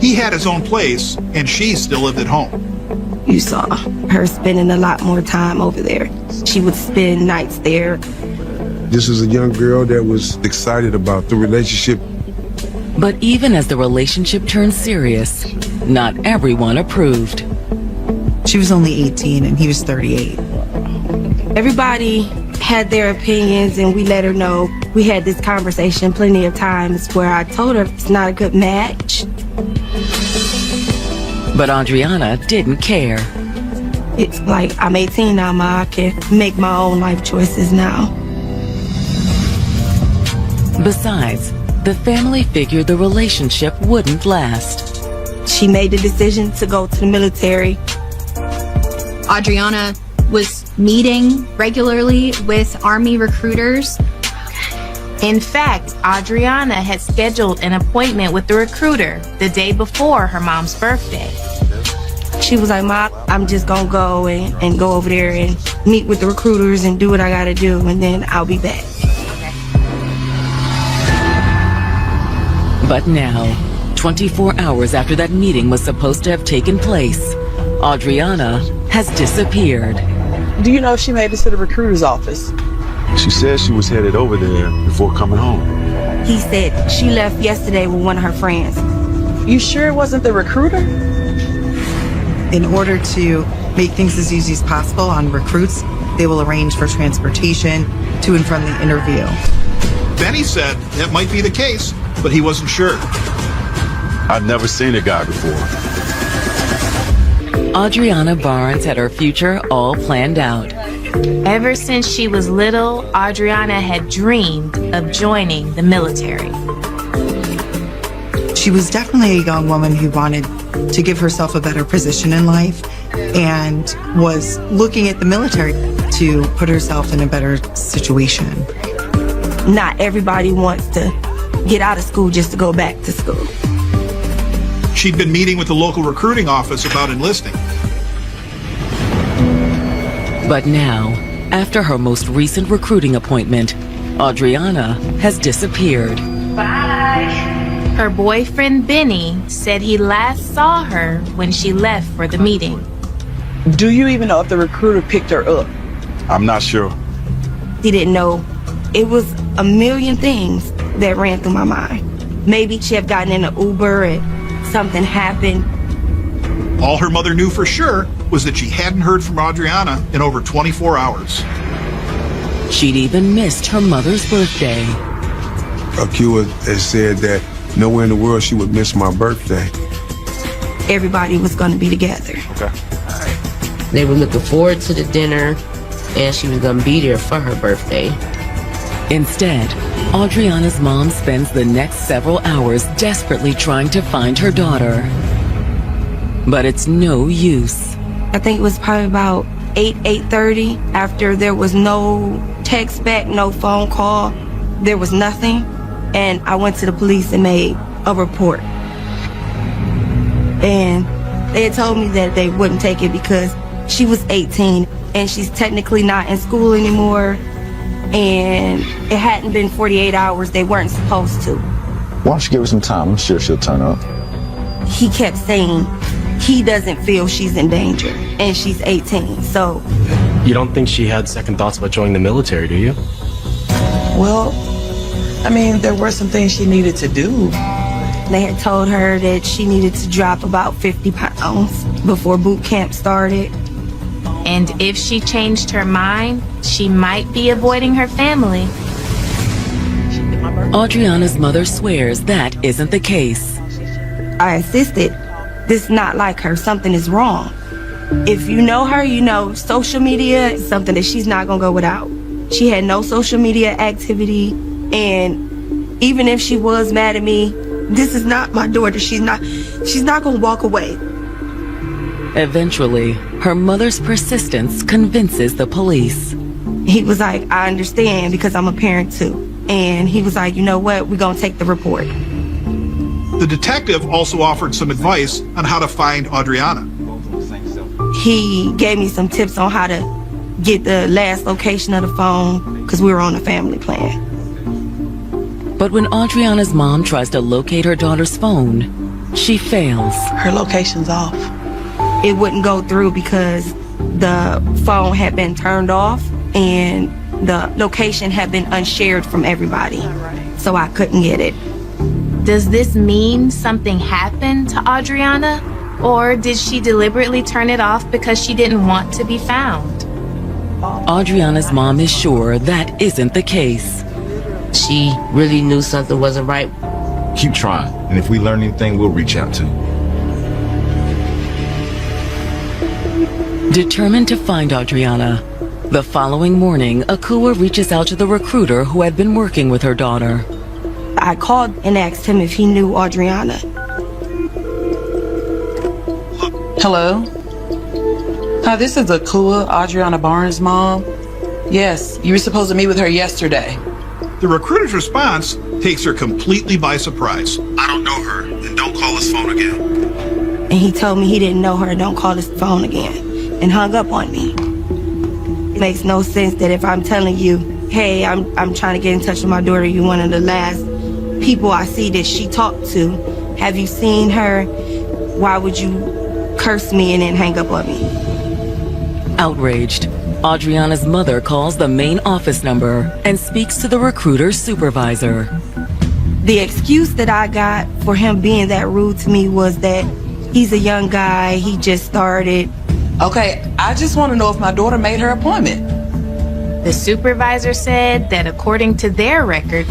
He had his own place, and she still lived at home. You saw her spending a lot more time over there. She would spend nights there. This is a young girl that was excited about the relationship. But even as the relationship turned serious, not everyone approved. She was only 18 and he was 38. Everybody had their opinions, and we let her know. We had this conversation plenty of times where I told her it's not a good match. But Audriana didn't care. It's like, I'm 18 now, Ma. I can make my own life choices now. Besides, the family figured the relationship wouldn't last. She made the decision to go to the military. Audriana was meeting regularly with Army recruiters. In fact, Audriana had scheduled an appointment with the recruiter the day before her mom's birthday. She was like, Ma, I'm just gonna go and go over there and meet with the recruiters and do what I gotta do, and then I'll be back. But now, 24 hours after that meeting was supposed to have taken place, Adriana has disappeared. Do you know if she made it to the recruiter's office? She said she was headed over there before coming home. He said she left yesterday with one of her friends. You sure it wasn't the recruiter? In order to make things as easy as possible on recruits, they will arrange for transportation to and from the interview. Benny said that might be the case, but he wasn't sure. I'd never seen a guy before. Adriana Barnes had her future all planned out. Ever since she was little, Adriana had dreamed of joining the military. She was definitely a young woman who wanted to give herself a better position in life and was looking at the military to put herself in a better situation. Not everybody wants to get out of school just to go back to school. She'd been meeting with the local recruiting office about enlisting. But now, after her most recent recruiting appointment, Adriana has disappeared. Bye. Her boyfriend Benny said he last saw her when she left for the meeting. Do you even know if the recruiter picked her up? I'm not sure. He didn't know. It was a million things that ran through my mind. Maybe she had gotten in an Uber and something happened. All her mother knew for sure was that she hadn't heard from Adriana in over 24 hours. She'd even missed her mother's birthday. Akua has said that nowhere in the world she would miss my birthday. Everybody was going to be together. Okay. They were looking forward to the dinner, and she was going to be there for her birthday. Instead, Adriana's mom spends the next several hours desperately trying to find her daughter. But it's no use. I think it was probably about 8:30 after there was no text back, no phone call. There was nothing. And I went to the police and made a report. And they had told me that they wouldn't take it because she was 18 and she's technically not in school anymore. And it hadn't been 48 hours. They weren't supposed to. Why don't you give her some time? I'm sure she'll turn up. He kept saying he doesn't feel she's in danger and she's 18, so. You don't think she had second thoughts about joining the military, do you? Well, I mean, there were some things she needed to do. They had told her that she needed to drop about 50 pounds before boot camp started. And if she changed her mind, she might be avoiding her family. Adriana's mother swears that isn't the case. I insisted, this is not like her, something is wrong. If you know her, you know social media is something that she's not gonna go without. She had no social media activity, and even if she was mad at me, this is not my daughter. She's not gonna walk away. Eventually, her mother's persistence convinces the police. He was like, I understand because I'm a parent too. And he was like, you know what, we're gonna take the report. The detective also offered some advice on how to find Adriana. He gave me some tips on how to get the last location of the phone because we were on a family plan. But when Adriana's mom tries to locate her daughter's phone, she fails. Her location's off. It wouldn't go through because the phone had been turned off and the location had been unshared from everybody. So I couldn't get it. Does this mean something happened to Adriana? Or did she deliberately turn it off because she didn't want to be found? Adriana's mom is sure that isn't the case. She really knew something wasn't right. Keep trying, and if we learn anything, we'll reach out to you. Determined to find Adriana, the following morning, Akua reaches out to the recruiter who had been working with her daughter. I called and asked him if he knew Adriana. Hello? Hi, this is Akua, Adriana Barnes' mom. Yes, you were supposed to meet with her yesterday. The recruiter's response takes her completely by surprise. I don't know her, and don't call his phone again. And he told me he didn't know her, don't call his phone again, and hung up on me. It makes no sense that if I'm telling you, hey, I'm trying to get in touch with my daughter, you're one of the last people I see that she talked to. Have you seen her? Why would you cursed me and then hang up on me. Outraged, Audriana's mother calls the main office number and speaks to the recruiter's supervisor. The excuse that I got for him being that rude to me was that he's a young guy, he just started. Okay, I just want to know if my daughter made her appointment. The supervisor said that according to their record,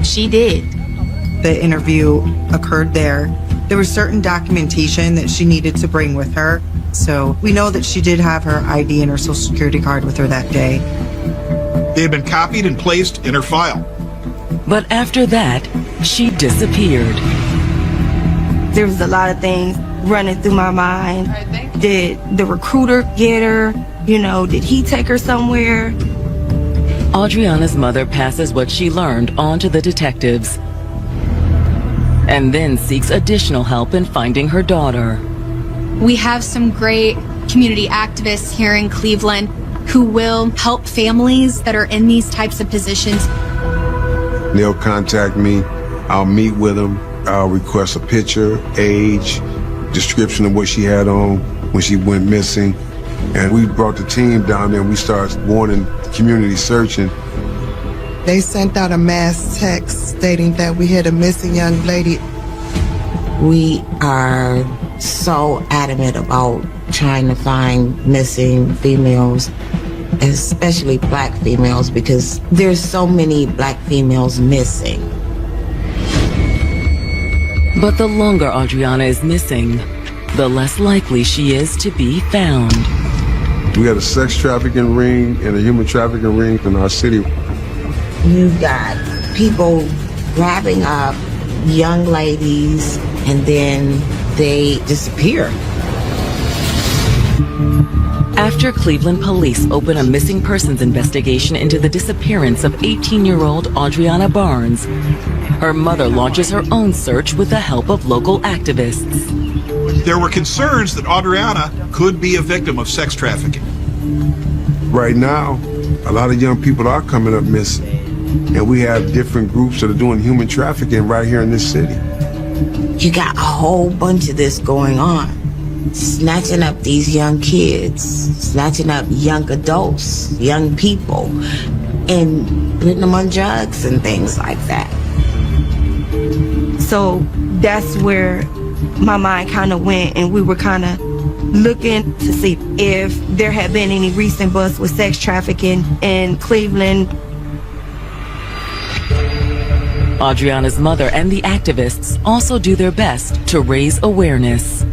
she did. The interview occurred there. There was certain documentation that she needed to bring with her. So we know that she did have her ID and her social security card with her that day. They had been copied and placed in her file. But after that, she disappeared. There was a lot of things running through my mind. Did the recruiter get her? Did he take her somewhere? Audriana's mother passes what she learned on to the detectives and then seeks additional help in finding her daughter. We have some great community activists here in Cleveland who will help families that are in these types of positions. They'll contact me. I'll meet with them. I'll request a picture, age, description of what she had on when she went missing. And we brought the team down there and we started warning community searching. They sent out a mass text stating that we had a missing young lady. We are so adamant about trying to find missing females, especially black females, because there's so many black females missing. But the longer Audriana is missing, the less likely she is to be found. We got a sex trafficking ring and a human trafficking ring in our city. You've got people grabbing up young ladies and then they disappear. After Cleveland police open a missing persons investigation into the disappearance of 18-year-old Audriana Barnes, her mother launches her own search with the help of local activists. There were concerns that Audriana could be a victim of sex trafficking. Right now, a lot of young people are coming up missing. And we have different groups that are doing human trafficking right here in this city. You got a whole bunch of this going on. Snatching up these young kids, snatching up young adults, young people, and putting them on drugs and things like that. So that's where my mind kind of went, and we were kind of looking to see if there had been any recent busts with sex trafficking in Cleveland. Audriana's mother and the activists also do their best to raise awareness.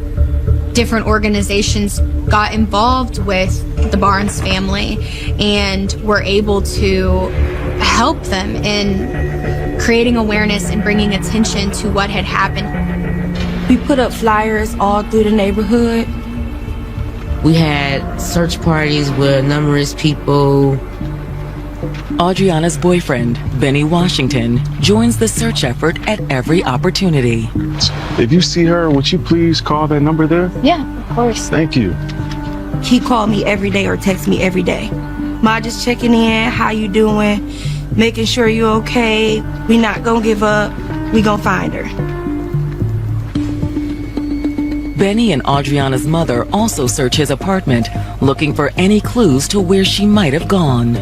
Different organizations got involved with the Barnes family and were able to help them in creating awareness and bringing attention to what had happened. We put up flyers all through the neighborhood. We had search parties with numerous people. Audriana's boyfriend, Benny Washington, joins the search effort at every opportunity. If you see her, would you please call that number there? Yeah, of course. Thank you. He called me every day or text me every day. Ma, just checking in, how you doing, making sure you're okay. We not gonna give up, we gonna find her. Benny and Audriana's mother also search his apartment, looking for any clues to where she might have gone.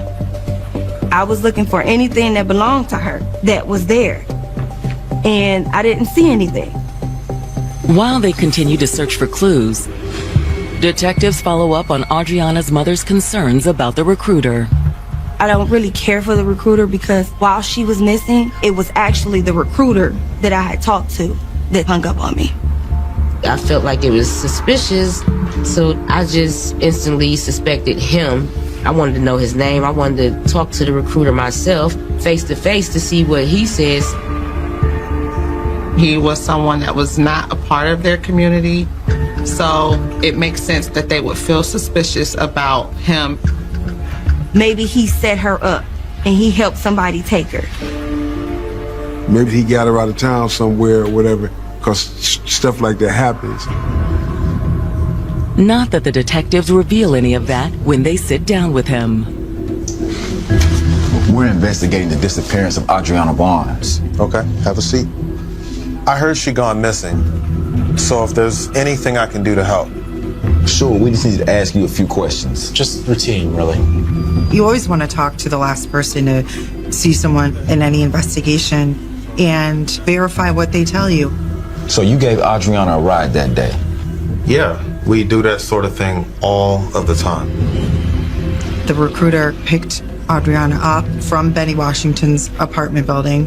I was looking for anything that belonged to her that was there, and I didn't see anything. While they continue to search for clues, detectives follow up on Audriana's mother's concerns about the recruiter. I don't really care for the recruiter because while she was missing, it was actually the recruiter that I had talked to that hung up on me. I felt like it was suspicious, so I just instantly suspected him. I wanted to know his name. I wanted to talk to the recruiter myself, face to face, to see what he says. He was someone that was not a part of their community, so it makes sense that they would feel suspicious about him. Maybe he set her up and he helped somebody take her. Maybe he got her out of town somewhere or whatever, because stuff like that happens. Not that the detectives reveal any of that when they sit down with him. We're investigating the disappearance of Audriana Barnes. Okay, have a seat. I heard she gone missing, so if there's anything I can do to help, Sure, we just need to ask you a few questions. Just routine, really. You always want to talk to the last person to see someone in any investigation and verify what they tell you. So you gave Adriana a ride that day? Yeah, we do that sort of thing all of the time. The recruiter picked Adriana up from Benny Washington's apartment building,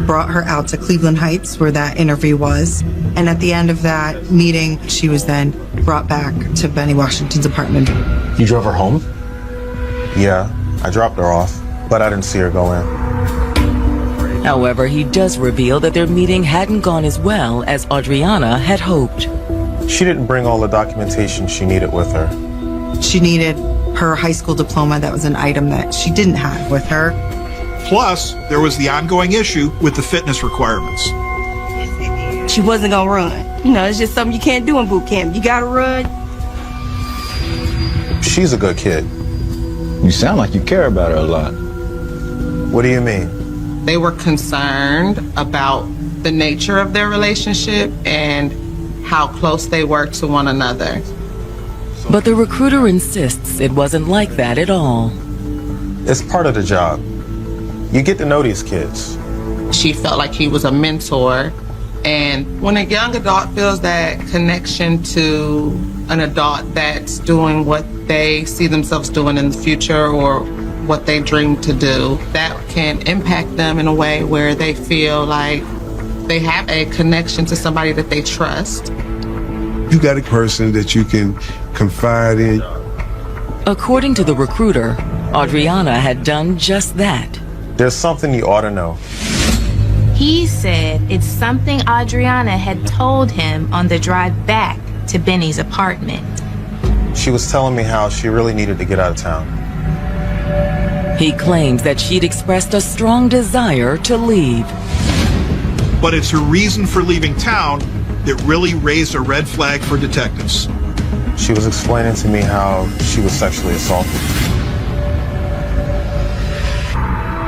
brought her out to Cleveland Heights where that interview was, and at the end of that meeting, she was then brought back to Benny Washington's apartment. You drove her home? Yeah, I dropped her off, but I didn't see her go in. However, he does reveal that their meeting hadn't gone as well as Adriana had hoped. She didn't bring all the documentation she needed with her. She needed her high school diploma. That was an item that she didn't have with her. Plus, there was the ongoing issue with the fitness requirements. She wasn't gonna run. You know, it's just something you can't do in boot camp. You gotta run. She's a good kid. You sound like you care about her a lot. What do you mean? They were concerned about the nature of their relationship and how close they were to one another. But the recruiter insists it wasn't like that at all. It's part of the job. You get to know these kids. She felt like he was a mentor. And when a young adult feels that connection to an adult that's doing what they see themselves doing in the future or what they dream to do, that can impact them in a way where they feel like they have a connection to somebody that they trust. You got a person that you can confide in. According to the recruiter, Adriana had done just that. There's something you ought to know. He said it's something Adriana had told him on the drive back to Benny's apartment. She was telling me how she really needed to get out of town. He claims that she'd expressed a strong desire to leave. But it's her reason for leaving town that really raised a red flag for detectives. She was explaining to me how she was sexually assaulted.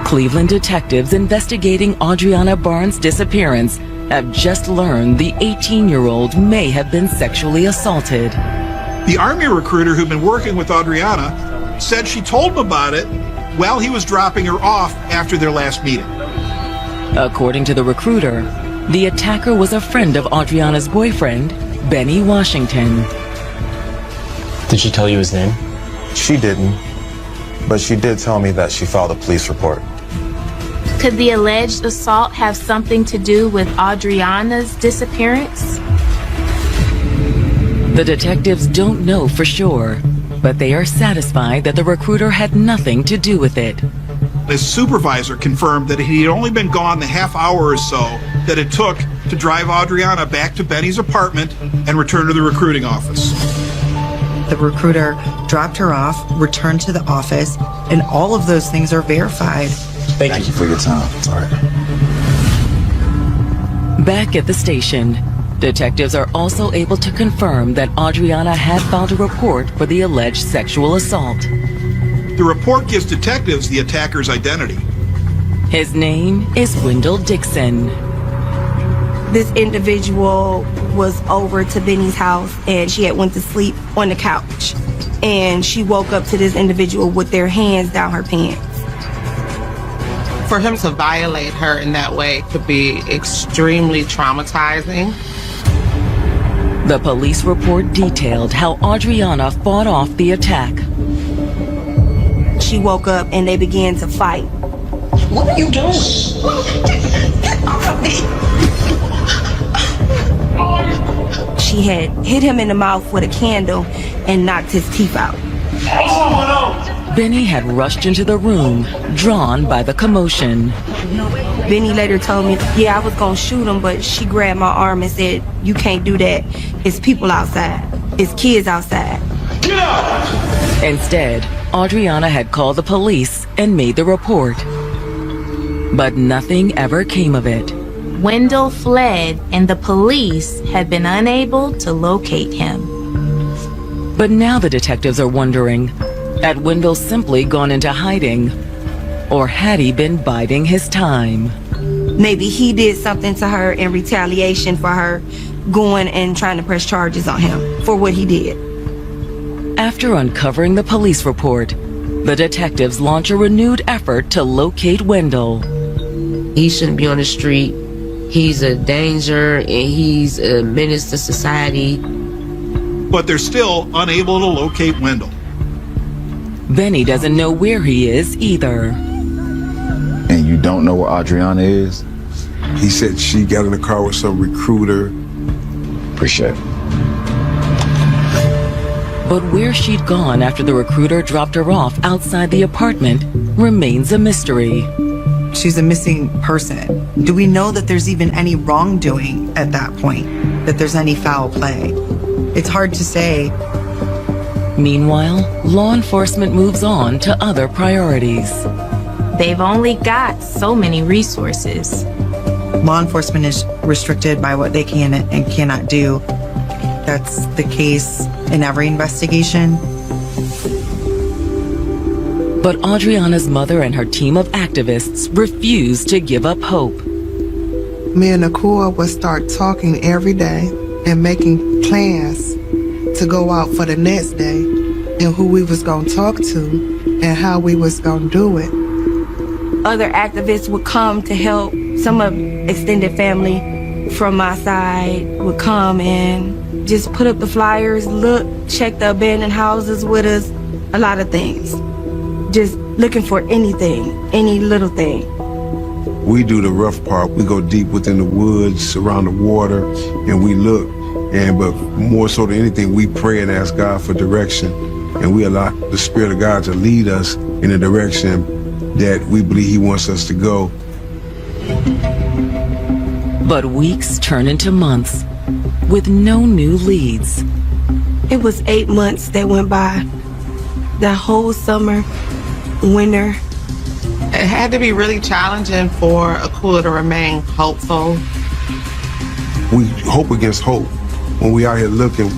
Cleveland detectives investigating Adriana Barnes' disappearance have just learned the 18-year-old may have been sexually assaulted. The Army recruiter who'd been working with Adriana said she told him about it while he was dropping her off after their last meeting. According to the recruiter, the attacker was a friend of Adriana's boyfriend, Benny Washington. Did she tell you his name? She didn't, but she did tell me that she filed a police report. Could the alleged assault have something to do with Adriana's disappearance? The detectives don't know for sure, but they are satisfied that the recruiter had nothing to do with it. His supervisor confirmed that he had only been gone the half hour or so that it took to drive Adriana back to Benny's apartment and return to the recruiting office. The recruiter dropped her off, returned to the office, and all of those things are verified. Thank you for your time. All right. Back at the station, detectives are also able to confirm that Adriana had filed a report for the alleged sexual assault. The report gives detectives the attacker's identity. His name is Wendell Dixon. This individual was over to Benny's house and she had went to sleep on the couch. And she woke up to this individual with their hands down her pants. For him to violate her in that way could be extremely traumatizing. The police report detailed how Adriana fought off the attack. She woke up and they began to fight. What are you doing? She had hit him in the mouth with a candle and knocked his teeth out. Benny had rushed into the room, drawn by the commotion. Benny later told me, yeah, I was gonna shoot him, but she grabbed my arm and said, you can't do that. It's people outside. It's kids outside. Get out! Instead, Adriana had called the police and made the report. But nothing ever came of it. Wendell fled and the police had been unable to locate him. But now the detectives are wondering, had Wendell simply gone into hiding? Or had he been biding his time? Maybe he did something to her in retaliation for her going and trying to press charges on him for what he did. After uncovering the police report, the detectives launch a renewed effort to locate Wendell. He shouldn't be on the street. He's a danger and he's a menace to society. But they're still unable to locate Wendell. Benny doesn't know where he is either. And you don't know where Adriana is? He said she got in the car with some recruiter. Appreciate it. But where she'd gone after the recruiter dropped her off outside the apartment remains a mystery. She's a missing person. Do we know that there's even any wrongdoing at that point? That there's any foul play? It's hard to say. Meanwhile, law enforcement moves on to other priorities. They've only got so many resources. Law enforcement is restricted by what they can and cannot do. That's the case in every investigation. But Adriana's mother and her team of activists refuse to give up hope. Me and Nakua would start talking every day and making plans to go out for the next day and who we was going to talk to and how we was going to do it. Other activists would come to help. Some of extended family from my side would come and just put up the flyers, look, check the abandoned houses with us, a lot of things. Just looking for anything, any little thing. We do the rough part. We go deep within the woods, around the water, and we look. But more so than anything, we pray and ask God for direction. And we allow the Spirit of God to lead us in a direction that we believe He wants us to go. But weeks turn into months with no new leads. It was 8 months that went by. That whole summer, winter. It had to be really challenging for Akua to remain hopeful. We hope against hope. When we out here looking,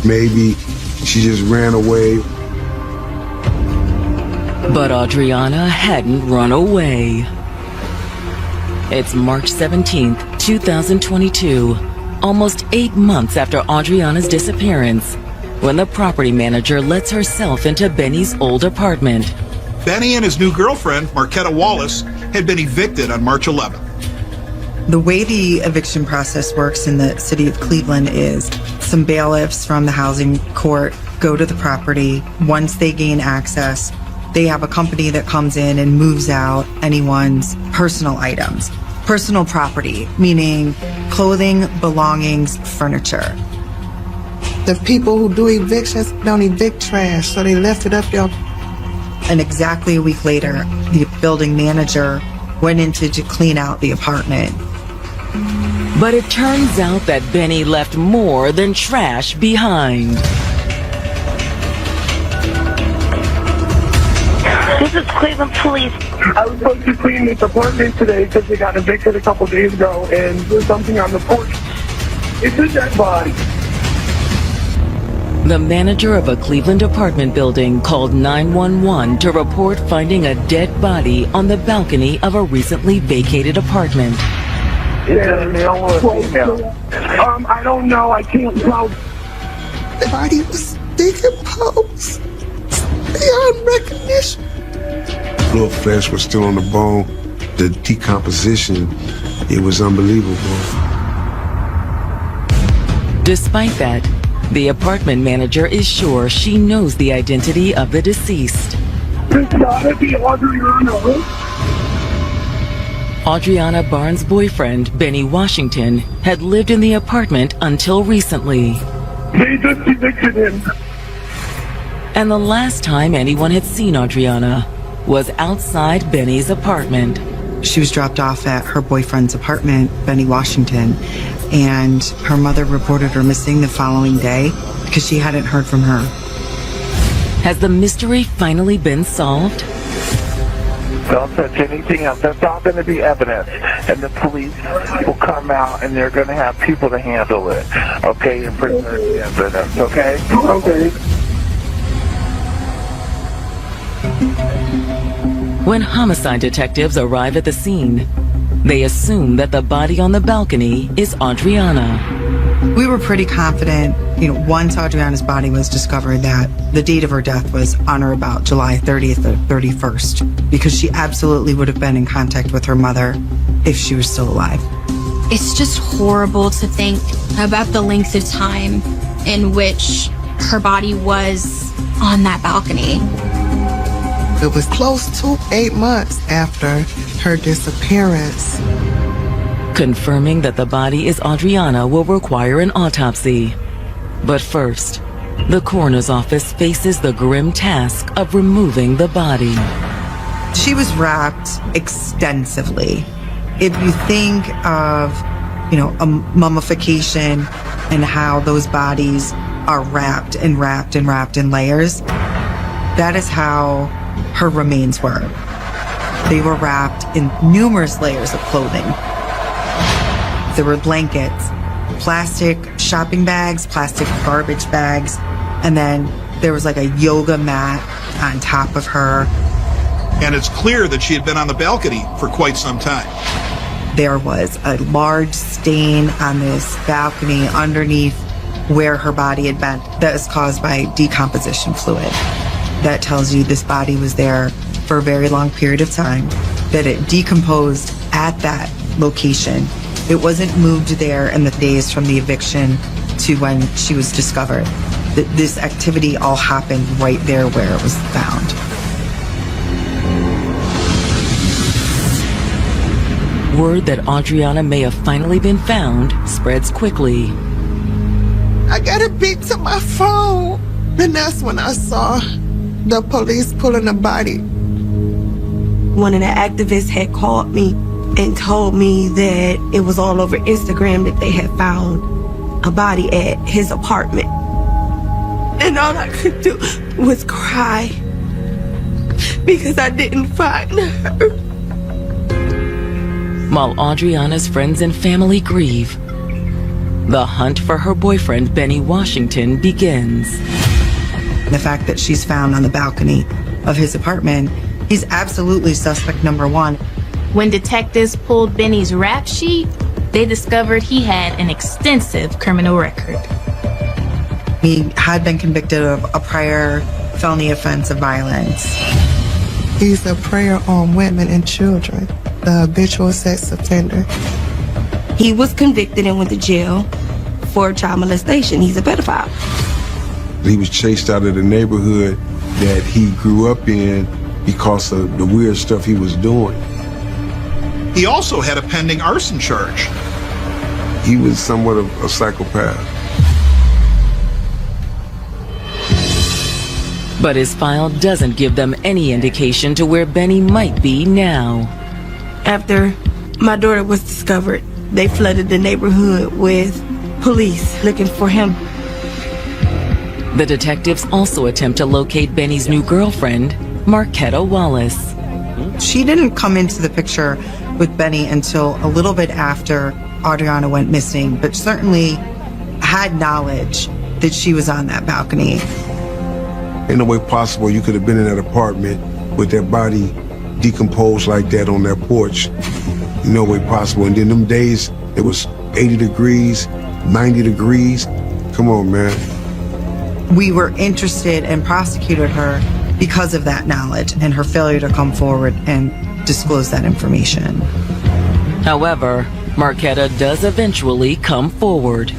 maybe she just ran away. But Adriana hadn't run away. It's March 17th, 2022, almost 8 months after Adriana's disappearance, when the property manager lets herself into Benny's old apartment. Benny and his new girlfriend, Marquetta Wallace, had been evicted on March 11th. The way the eviction process works in the city of Cleveland is some bailiffs from the housing court go to the property. Once they gain access, they have a company that comes in and moves out anyone's personal items. Personal property, meaning clothing, belongings, furniture. The people who do evictions don't evict trash, so they left it up there. And exactly a week later, the building manager went in to clean out the apartment. But it turns out that Benny left more than trash behind. This is Cleveland Police. I was supposed to clean this apartment today because they got evicted a couple days ago, and there's something on the porch. It's a dead body. The manager of a Cleveland apartment building called 911 to report finding a dead body on the balcony of a recently vacated apartment. Yeah, I don't know. I can't tell. The body was decomposed beyond recognition. Little flesh was still on the bone. The decomposition, it was unbelievable. Despite that, the apartment manager is sure she knows the identity of the deceased. It's gotta be Adriana. Adriana Barnes' boyfriend, Benny Washington, had lived in the apartment until recently. They just evicted him. And the last time anyone had seen Adriana was outside Benny's apartment. She was dropped off at her boyfriend's apartment, Benny Washington, and her mother reported her missing the following day because she hadn't heard from her. Has the mystery finally been solved? Don't touch anything else. That's all going to be evidence. And the police will come out and they're going to have people to handle it. Okay? And preserve the evidence. Okay? Okay. When homicide detectives arrive at the scene, they assume that the body on the balcony is Adriana. We were pretty confident, once Adriana's body was discovered, that the date of her death was on or about July 30th or 31st, because she absolutely would have been in contact with her mother if she was still alive. It's just horrible to think about the length of time in which her body was on that balcony. It was close to 8 months after her disappearance. Confirming that the body is Adriana will require an autopsy. But first, the coroner's office faces the grim task of removing the body. She was wrapped extensively. If you think of, a mummification and how those bodies are wrapped and wrapped and wrapped in layers, that is how her remains were. They were wrapped in numerous layers of clothing. There were blankets, plastic shopping bags, plastic garbage bags, and then there was like a yoga mat on top of her. And it's clear that she had been on the balcony for quite some time. There was a large stain on this balcony underneath where her body had been that was caused by decomposition fluid. That tells you this body was there for a very long period of time, that it decomposed at that location. It wasn't moved there in the days from the eviction to when she was discovered. This activity all happened right there where it was found. Word that Adriana may have finally been found spreads quickly. I got a beat to my phone, and that's when I saw the police pulling the body. One of the activists had called me and told me that it was all over Instagram that they had found a body at his apartment. And all I could do was cry because I didn't find her. While Adriana's friends and family grieve, the hunt for her boyfriend, Benny Washington, begins. The fact that she's found on the balcony of his apartment, he's absolutely suspect number one. When detectives pulled Benny's rap sheet, they discovered he had an extensive criminal record. He had been convicted of a prior felony offense of violence. He's a prey on women and children, the habitual sex offender. He was convicted and went to jail for child molestation. He's a pedophile. He was chased out of the neighborhood that he grew up in because of the weird stuff he was doing. He also had a pending arson charge. He was somewhat of a psychopath. But his file doesn't give them any indication to where Benny might be now. After my daughter was discovered, they flooded the neighborhood with police looking for him. The detectives also attempt to locate Benny's new girlfriend, Marquetta Wallace. She didn't come into the picture with Benny until a little bit after Adriana went missing, but certainly had knowledge that she was on that balcony. Ain't no way possible you could have been in that apartment with that body decomposed like that on that porch. No way possible. And then them days, it was 80 degrees, 90 degrees. Come on, man. We were interested and prosecuted her because of that knowledge and her failure to come forward and disclose that information. However, Marquetta does eventually come forward.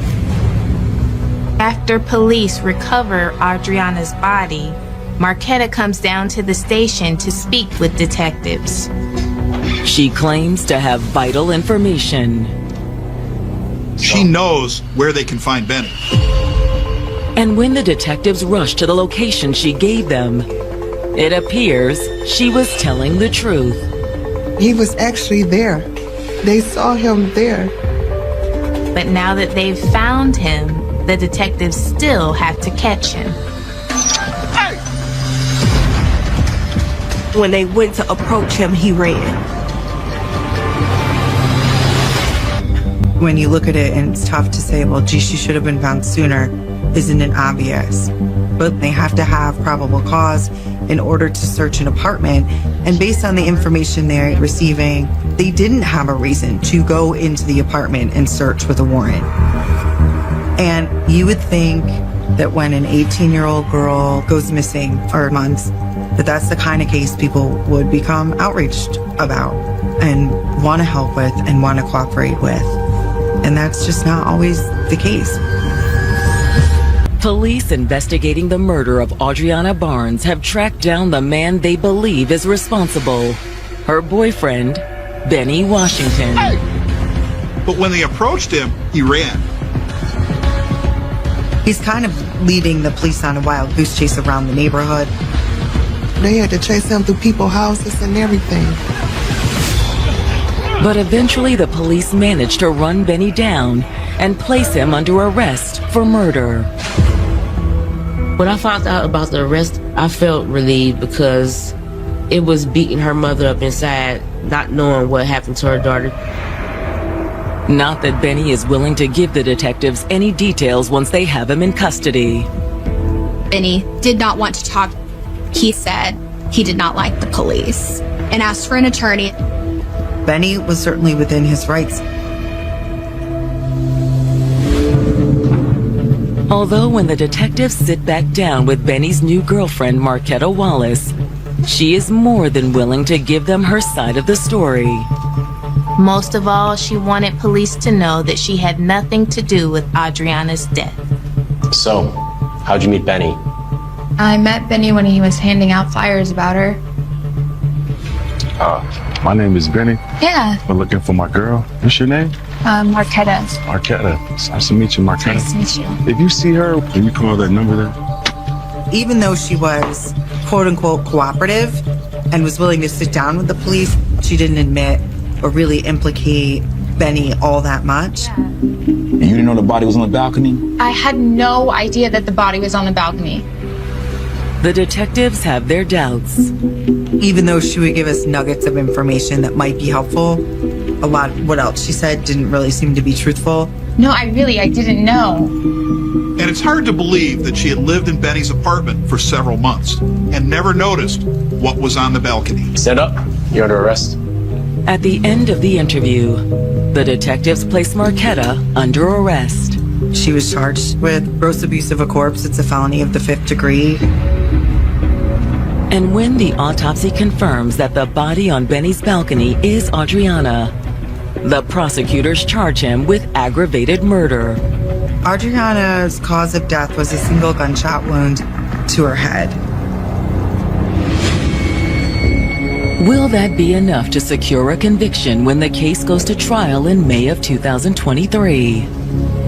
After police recover Adriana's body, Marquetta comes down to the station to speak with detectives. She claims to have vital information. She knows where they can find Benny. And when the detectives rush to the location she gave them, it appears she was telling the truth. He was actually there. They saw him there. But now that they've found him, the detectives still have to catch him. When they went to approach him, he ran. When you look at it, and it's tough to say, well, gee, she should have been found sooner, isn't it obvious? But they have to have probable cause in order to search an apartment. And based on the information they're receiving, they didn't have a reason to go into the apartment and search with a warrant. And you would think that when an 18-year-old girl goes missing for months, that's the kind of case people would become outraged about and want to help with and want to cooperate with. And that's just not always the case. Police investigating the murder of Audriana Barnes have tracked down the man they believe is responsible. Her boyfriend, Benny Washington. But when they approached him, he ran. He's kind of leading the police on a wild goose chase around the neighborhood. They had to chase him through people's houses and everything. But eventually the police managed to run Benny down and place him under arrest for murder. When I found out about the arrest, I felt relieved because it was beating her mother up inside, not knowing what happened to her daughter. Not that Benny is willing to give the detectives any details once they have him in custody. Benny did not want to talk. He said he did not like the police and asked for an attorney. Benny was certainly within his rights. Although when the detectives sit back down with Benny's new girlfriend, Marquetta Wallace, she is more than willing to give them her side of the story. Most of all, she wanted police to know that she had nothing to do with Audriana's death. So, how'd you meet Benny? I met Benny when he was handing out flyers about her. My name is Benny. Yeah. We're looking for my girl. What's your name? Marquetta. Marquetta. It's nice to meet you, Marquetta. Nice to meet you. If you see her, can you call that number there? Even though she was quote-unquote cooperative and was willing to sit down with the police, she didn't admit or really implicate Benny all that much. And you didn't know the body was on the balcony? I had no idea that the body was on the balcony. The detectives have their doubts. Even though she would give us nuggets of information that might be helpful, a lot of what else she said didn't really seem to be truthful. No, I didn't know. And it's hard to believe that she had lived in Benny's apartment for several months and never noticed what was on the balcony. Stand up. You're under arrest. At the end of the interview, the detectives place Marquetta under arrest. She was charged with gross abuse of a corpse. It's a felony of the 5th degree. And when the autopsy confirms that the body on Benny's balcony is Audriana, the prosecutors charge him with aggravated murder. Audriana's cause of death was a single gunshot wound to her head. Will that be enough to secure a conviction when the case goes to trial in May of 2023?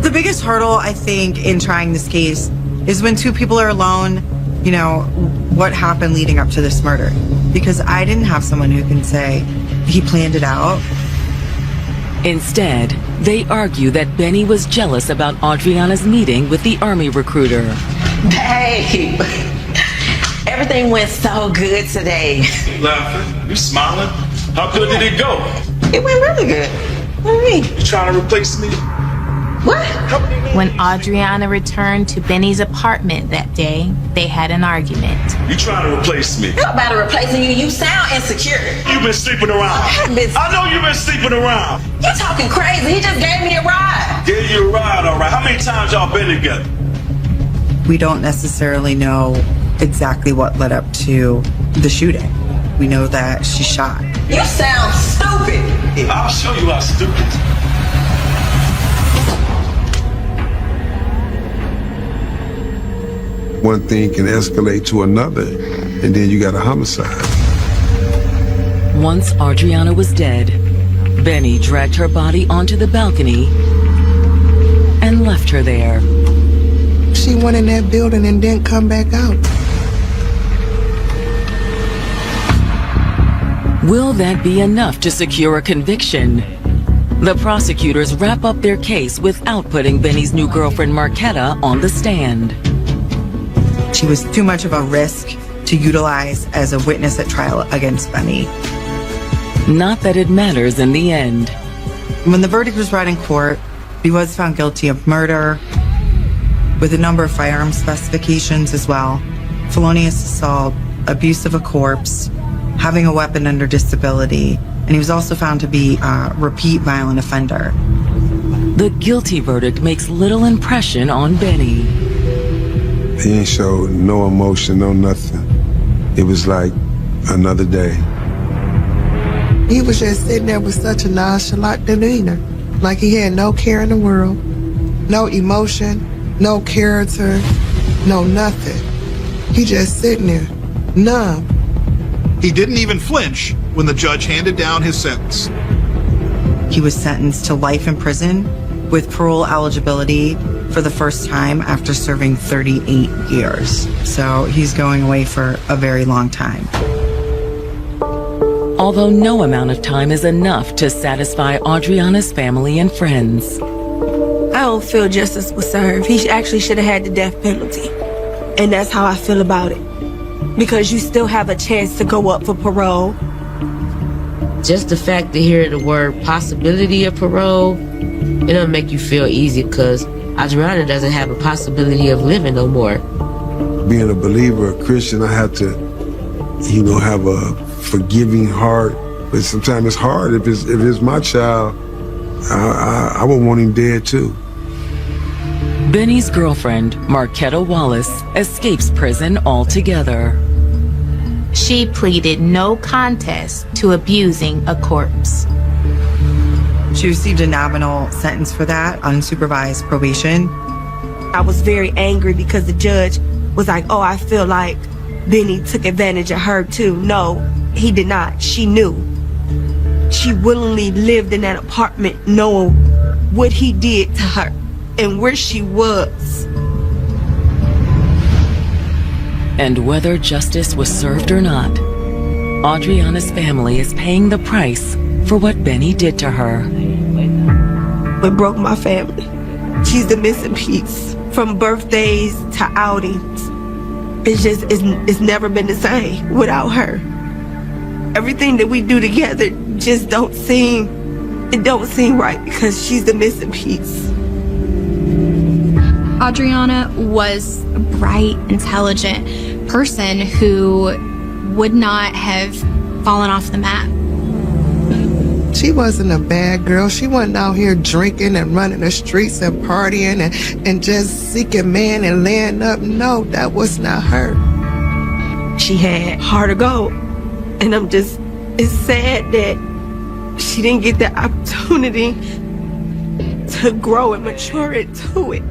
The biggest hurdle, I think, in trying this case is when two people are alone, you know, what happened leading up to this murder. Because I didn't have someone who can say he planned it out. Instead, they argue that Benny was jealous about Audriana's meeting with the Army recruiter. Babe, everything went so good today. You laughing? You smiling? How good did it go? It went really good. What do you mean? You trying to replace me? What? When Audriana returned to Benny's apartment that day, they had an argument. You trying to replace me? Nobody replacing you. You sound insecure. You've been sleeping around. I know you've been sleeping around. You're talking crazy. He just gave me a ride. Gave you a ride, all right. How many times y'all been together? We don't necessarily know exactly what led up to the shooting. We know that she shot. You sound stupid. I'll show you how stupid. One thing can escalate to another, and then you got a homicide. Once Audriana was dead, Benny dragged her body onto the balcony and left her there. She went in that building and didn't come back out. Will that be enough to secure a conviction? The prosecutors wrap up their case without putting Benny's new girlfriend Marquetta on the stand. She was too much of a risk to utilize as a witness at trial against Benny. Not that it matters in the end. When the verdict was read in court, he was found guilty of murder with a number of firearm specifications as well, felonious assault, abuse of a corpse, having a weapon under disability, and he was also found to be a repeat violent offender. The guilty verdict makes little impression on Benny. He ain't showed no emotion, no nothing. It was like another day. He was just sitting there with such a nonchalant demeanor, like he had no care in the world, no emotion, no character, no nothing. He just sitting there, numb. He didn't even flinch when the judge handed down his sentence. He was sentenced to life in prison with parole eligibility for the first time after serving 38 years. So he's going away for a very long time. Although no amount of time is enough to satisfy Audriana's family and friends. I don't feel justice was served. He actually should have had the death penalty. And that's how I feel about it. Because you still have a chance to go up for parole. Just the fact to hear the word possibility of parole, it'll make you feel easy because Audriana doesn't have a possibility of living no more. Being a believer, a Christian, I have to, have a forgiving heart. But sometimes it's hard. If it's my child, I would want him dead too. Benny's girlfriend, Marquetta Wallace, escapes prison altogether. She pleaded no contest to abusing a corpse. She received a nominal sentence for that, unsupervised probation. I was very angry because the judge was like, oh, I feel like Benny took advantage of her too. No, he did not. She knew. She willingly lived in that apartment knowing what he did to her and where she was. And whether justice was served or not, Audriana's family is paying the price for what Benny did to her. It broke my family. She's the missing piece. From birthdays to outings. It's never been the same without her. Everything that we do together just don't seem right because she's the missing piece. Audriana was a bright, intelligent person who would not have fallen off the map. She wasn't a bad girl. She wasn't out here drinking and running the streets and partying and just seeking men and laying up. No, that was not her. She had heart of gold. And it's sad that she didn't get the opportunity to grow and mature into it.